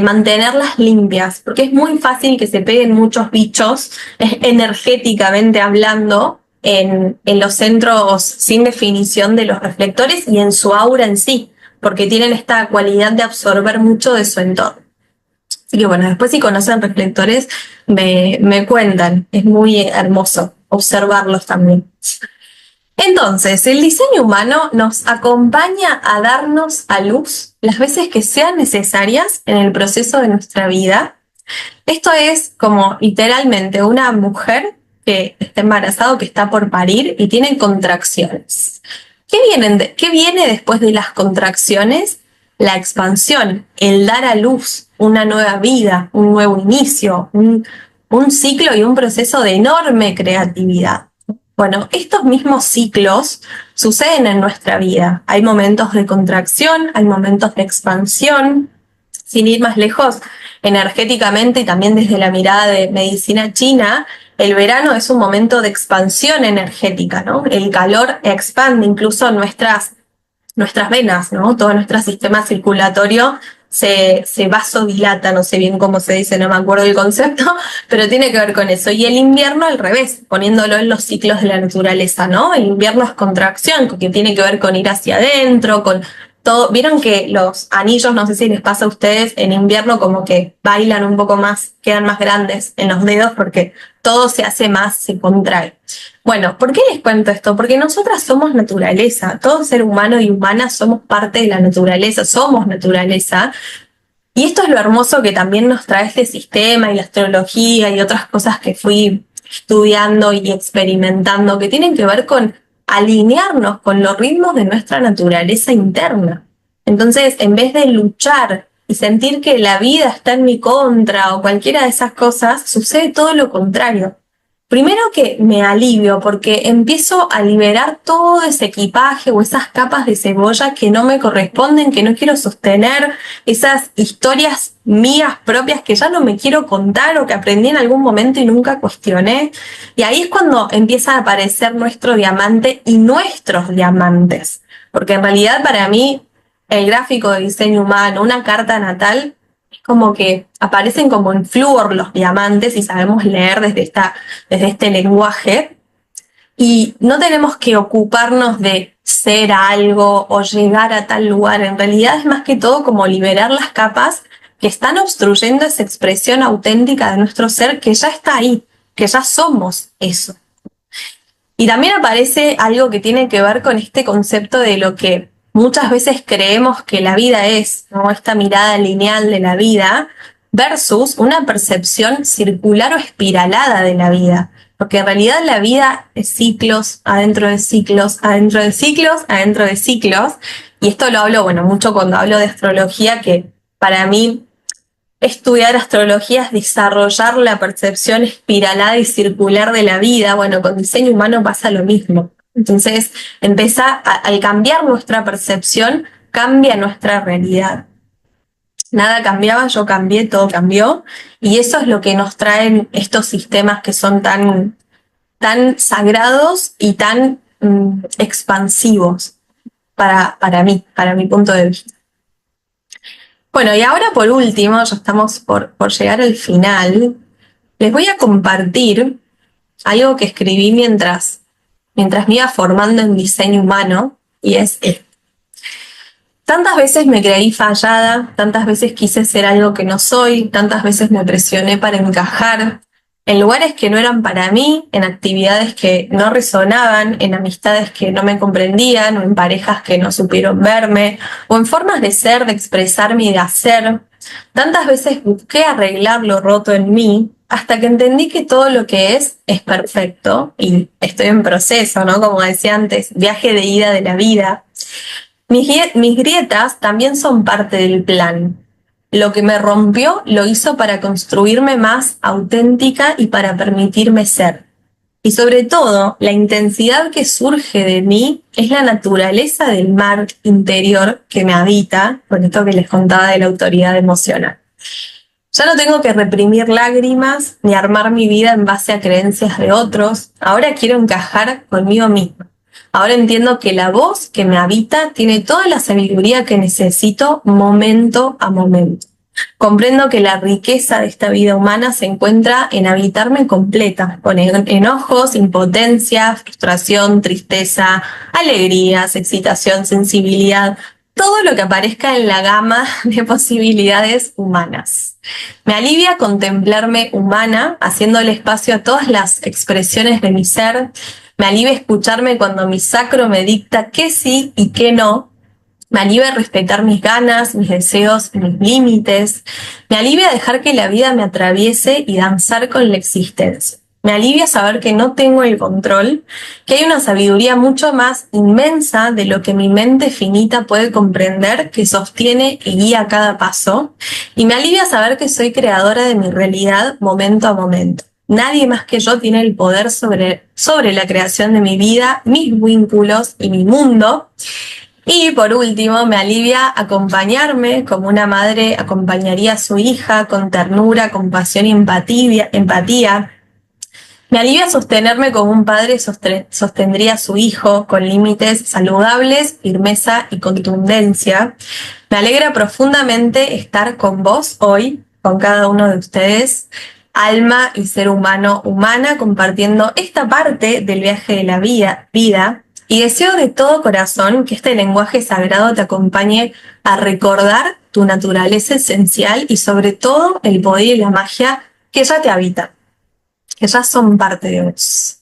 mantenerlas limpias, porque es muy fácil que se peguen muchos bichos energéticamente hablando en los centros sin definición de los reflectores y en su aura en sí, porque tienen esta cualidad de absorber mucho de su entorno. Así que bueno, después si conocen reflectores me cuentan, es muy hermoso observarlos también. Entonces, el diseño humano nos acompaña a darnos a luz las veces que sean necesarias en el proceso de nuestra vida. Esto es como literalmente una mujer que está embarazada o que está por parir y tiene contracciones. ¿Qué viene después de las contracciones? La expansión, el dar a luz una nueva vida, un nuevo inicio, un ciclo y un proceso de enorme creatividad. Bueno, estos mismos ciclos suceden en nuestra vida. Hay momentos de contracción, hay momentos de expansión. Sin ir más lejos, energéticamente y también desde la mirada de medicina china, el verano es un momento de expansión energética, ¿no? El calor expande incluso nuestras venas, ¿no? Todo nuestro sistema circulatorio se vasodilata, no sé bien cómo se dice, no me acuerdo el concepto, pero tiene que ver con eso. Y el invierno al revés, poniéndolo en los ciclos de la naturaleza, ¿no? El invierno es contracción, que tiene que ver con ir hacia adentro, con todo. Vieron que los anillos, no sé si les pasa a ustedes, en invierno como que bailan un poco más, quedan más grandes en los dedos porque todo se hace más, se contrae. Bueno, ¿por qué les cuento esto? Porque nosotras somos naturaleza, todo ser humano y humana somos parte de la naturaleza, somos naturaleza. Y esto es lo hermoso que también nos trae este sistema y la astrología y otras cosas que fui estudiando y experimentando, que tienen que ver con alinearnos con los ritmos de nuestra naturaleza interna. Entonces, en vez de luchar y sentir que la vida está en mi contra o cualquiera de esas cosas, sucede todo lo contrario. Primero que me alivio porque empiezo a liberar todo ese equipaje o esas capas de cebolla que no me corresponden, que no quiero sostener, esas historias mías propias que ya no me quiero contar o que aprendí en algún momento y nunca cuestioné. Y ahí es cuando empieza a aparecer nuestro diamante y nuestros diamantes. Porque en realidad para mí el gráfico de diseño humano, una carta natal, como que aparecen como en flúor los diamantes y sabemos leer desde este lenguaje. Y no tenemos que ocuparnos de ser algo o llegar a tal lugar. En realidad es más que todo como liberar las capas que están obstruyendo esa expresión auténtica de nuestro ser que ya está ahí, que ya somos eso. Y también aparece algo que tiene que ver con este concepto de lo que muchas veces creemos que la vida es, ¿no? Esta mirada lineal de la vida versus una percepción circular o espiralada de la vida. porque en realidad la vida es ciclos, adentro de ciclos, adentro de ciclos, adentro de ciclos, y esto lo hablo, bueno, mucho cuando hablo de astrología, que para mí estudiar astrología es desarrollar la percepción espiralada y circular de la vida. Bueno, con diseño humano pasa lo mismo. Entonces, al cambiar nuestra percepción, cambia nuestra realidad. Nada cambiaba, yo cambié, todo cambió. Y eso es lo que nos traen estos sistemas que son tan sagrados y tan expansivos para mí, para mi punto de vista. Bueno, y ahora por último, ya estamos por llegar al final, les voy a compartir algo que escribí mientras me iba formando en diseño humano, y es esto. Tantas veces me creí fallada, tantas veces quise ser algo que no soy, tantas veces me presioné para encajar, en lugares que no eran para mí, en actividades que no resonaban, en amistades que no me comprendían, o en parejas que no supieron verme, o en formas de ser, de expresarme y de hacer. Tantas veces busqué arreglar lo roto en mí, hasta que entendí que todo lo que es perfecto, y estoy en proceso, ¿no? Como decía antes, viaje de ida de la vida. Mis grietas también son parte del plan. Lo que me rompió lo hizo para construirme más auténtica y para permitirme ser. Y sobre todo, la intensidad que surge de mí es la naturaleza del mar interior que me habita, con esto que les contaba de la autoridad emocional. Ya no tengo que reprimir lágrimas ni armar mi vida en base a creencias de otros. Ahora quiero encajar conmigo misma. Ahora entiendo que la voz que me habita tiene toda la sabiduría que necesito momento a momento. Comprendo que la riqueza de esta vida humana se encuentra en habitarme completa, con enojos, impotencia, frustración, tristeza, alegrías, excitación, sensibilidad, todo lo que aparezca en la gama de posibilidades humanas. Me alivia contemplarme humana, haciéndole espacio a todas las expresiones de mi ser. Me alivia escucharme cuando mi sacro me dicta qué sí y qué no. Me alivia respetar mis ganas, mis deseos, mis límites. Me alivia dejar que la vida me atraviese y danzar con la existencia. Me alivia saber que no tengo el control, que hay una sabiduría mucho más inmensa de lo que mi mente finita puede comprender, que sostiene y guía cada paso. Y me alivia saber que soy creadora de mi realidad momento a momento. Nadie más que yo tiene el poder sobre la creación de mi vida, mis vínculos y mi mundo. Y por último, me alivia acompañarme como una madre acompañaría a su hija con ternura, compasión y empatía. Me alivia sostenerme como un padre sostendría a su hijo con límites saludables, firmeza y contundencia. Me alegra profundamente estar con vos hoy, con cada uno de ustedes, alma y ser humano, humana, compartiendo esta parte del viaje de la vida. Y deseo de todo corazón que este lenguaje sagrado te acompañe a recordar tu naturaleza esencial y sobre todo el poder y la magia que ya te habita, que ya son parte de vos.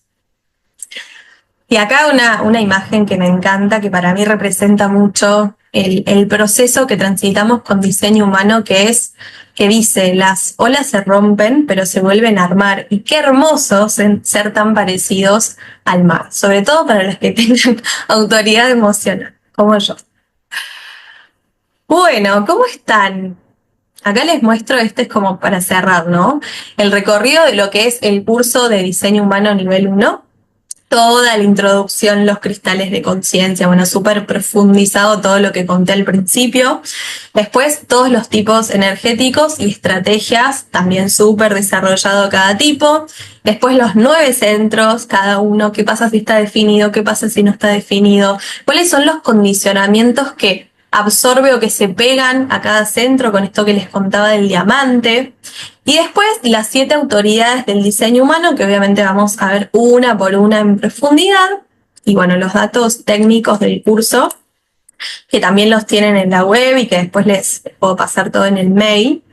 Y acá una imagen que me encanta, que para mí representa mucho el proceso que transitamos con diseño humano, que dice, las olas se rompen, pero se vuelven a armar. Y qué hermoso ser tan parecidos al mar, sobre todo para los que tengan autoridad emocional, como yo. Bueno, ¿cómo están? Acá les muestro, este es como para cerrar, ¿no? El recorrido de lo que es el curso de diseño humano nivel 1. Toda la introducción, los cristales de conciencia, bueno, súper profundizado todo lo que conté al principio. Después, todos los tipos energéticos y estrategias, también súper desarrollado cada tipo. Después, los 9 centros, cada uno, qué pasa si está definido, qué pasa si no está definido, cuáles son los condicionamientos que absorbe o que se pegan a cada centro, con esto que les contaba del diamante. Y después las 7 autoridades del diseño humano, que obviamente vamos a ver una por una en profundidad. Y bueno, los datos técnicos del curso, que también los tienen en la web y que después les puedo pasar todo en el mail.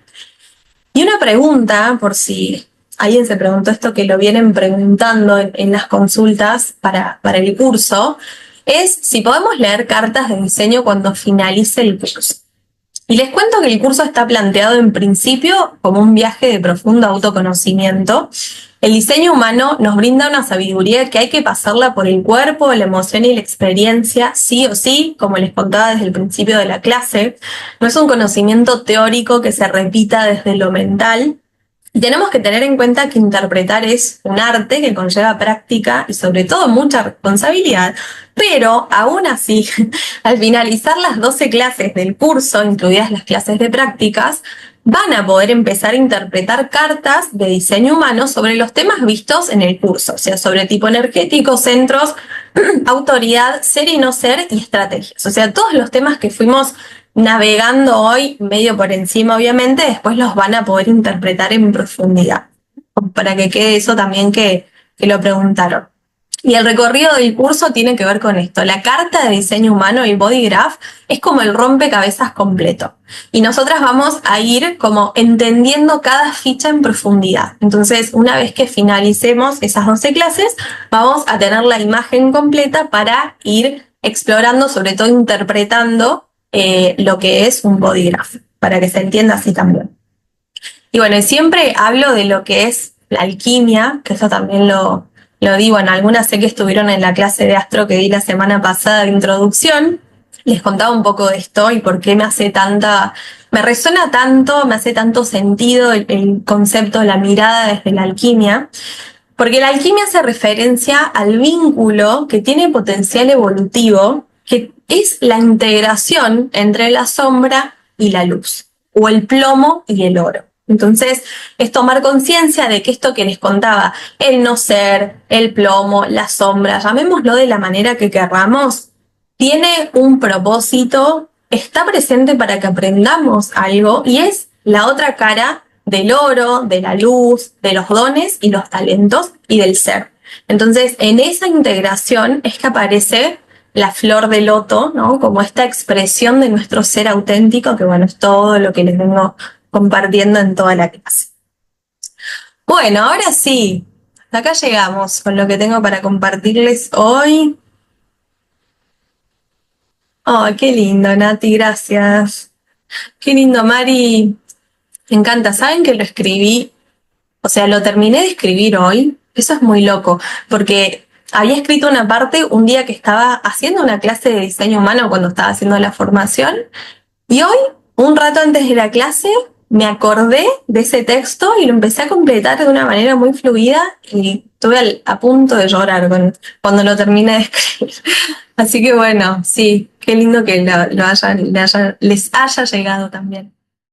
Y una pregunta, por si alguien se preguntó esto, que lo vienen preguntando en las consultas para el curso, es si podemos leer cartas de diseño cuando finalice el curso. Y les cuento que el curso está planteado en principio como un viaje de profundo autoconocimiento. El diseño humano nos brinda una sabiduría que hay que pasarla por el cuerpo, la emoción y la experiencia, sí o sí, como les contaba desde el principio de la clase. No es un conocimiento teórico que se repita desde lo mental. Y tenemos que tener en cuenta que interpretar es un arte que conlleva práctica y sobre todo mucha responsabilidad, pero aún así, al finalizar las 12 clases del curso, incluidas las clases de prácticas, van a poder empezar a interpretar cartas de diseño humano sobre los temas vistos en el curso, o sea, sobre tipo energético, centros, autoridad, ser y no ser y estrategias. O sea, todos los temas que fuimos navegando hoy, medio por encima obviamente, después los van a poder interpretar en profundidad, para que quede eso también que lo preguntaron. Y el recorrido del curso tiene que ver con esto. La carta de diseño humano, el body graph, es como el rompecabezas completo. Y nosotras vamos a ir como entendiendo cada ficha en profundidad. Entonces, una vez que finalicemos esas 12 clases, vamos a tener la imagen completa para ir explorando, sobre todo interpretando lo que es un body graph, para que se entienda así también. Y bueno, siempre hablo de lo que es la alquimia, que eso también lo digo, en algunas sé que estuvieron en la clase de astro que di la semana pasada de introducción, les contaba un poco de esto y por qué me resuena tanto, me hace tanto sentido el concepto, la mirada desde la alquimia, porque la alquimia hace referencia al vínculo que tiene potencial evolutivo, que es la integración entre la sombra y la luz, o el plomo y el oro. Entonces, es tomar conciencia de que esto que les contaba, el no ser, el plomo, la sombra, llamémoslo de la manera que querramos, tiene un propósito, está presente para que aprendamos algo y es la otra cara del oro, de la luz, de los dones y los talentos y del ser. Entonces, en esa integración es que aparece la flor de loto, ¿no? Como esta expresión de nuestro ser auténtico, que bueno, es todo lo que les vengo compartiendo en toda la clase. Bueno, ahora sí, hasta acá llegamos con lo que tengo para compartirles hoy. Oh, qué lindo, Nati, gracias. Qué lindo, Mari. Me encanta. ¿Saben que lo escribí? O sea, lo terminé de escribir hoy. Eso es muy loco, porque había escrito una parte un día que estaba haciendo una clase de diseño humano cuando estaba haciendo la formación. Y hoy, un rato antes de la clase, me acordé de ese texto y lo empecé a completar de una manera muy fluida y estuve a punto de llorar cuando lo terminé de escribir. Así que bueno, sí, qué lindo que les haya llegado también.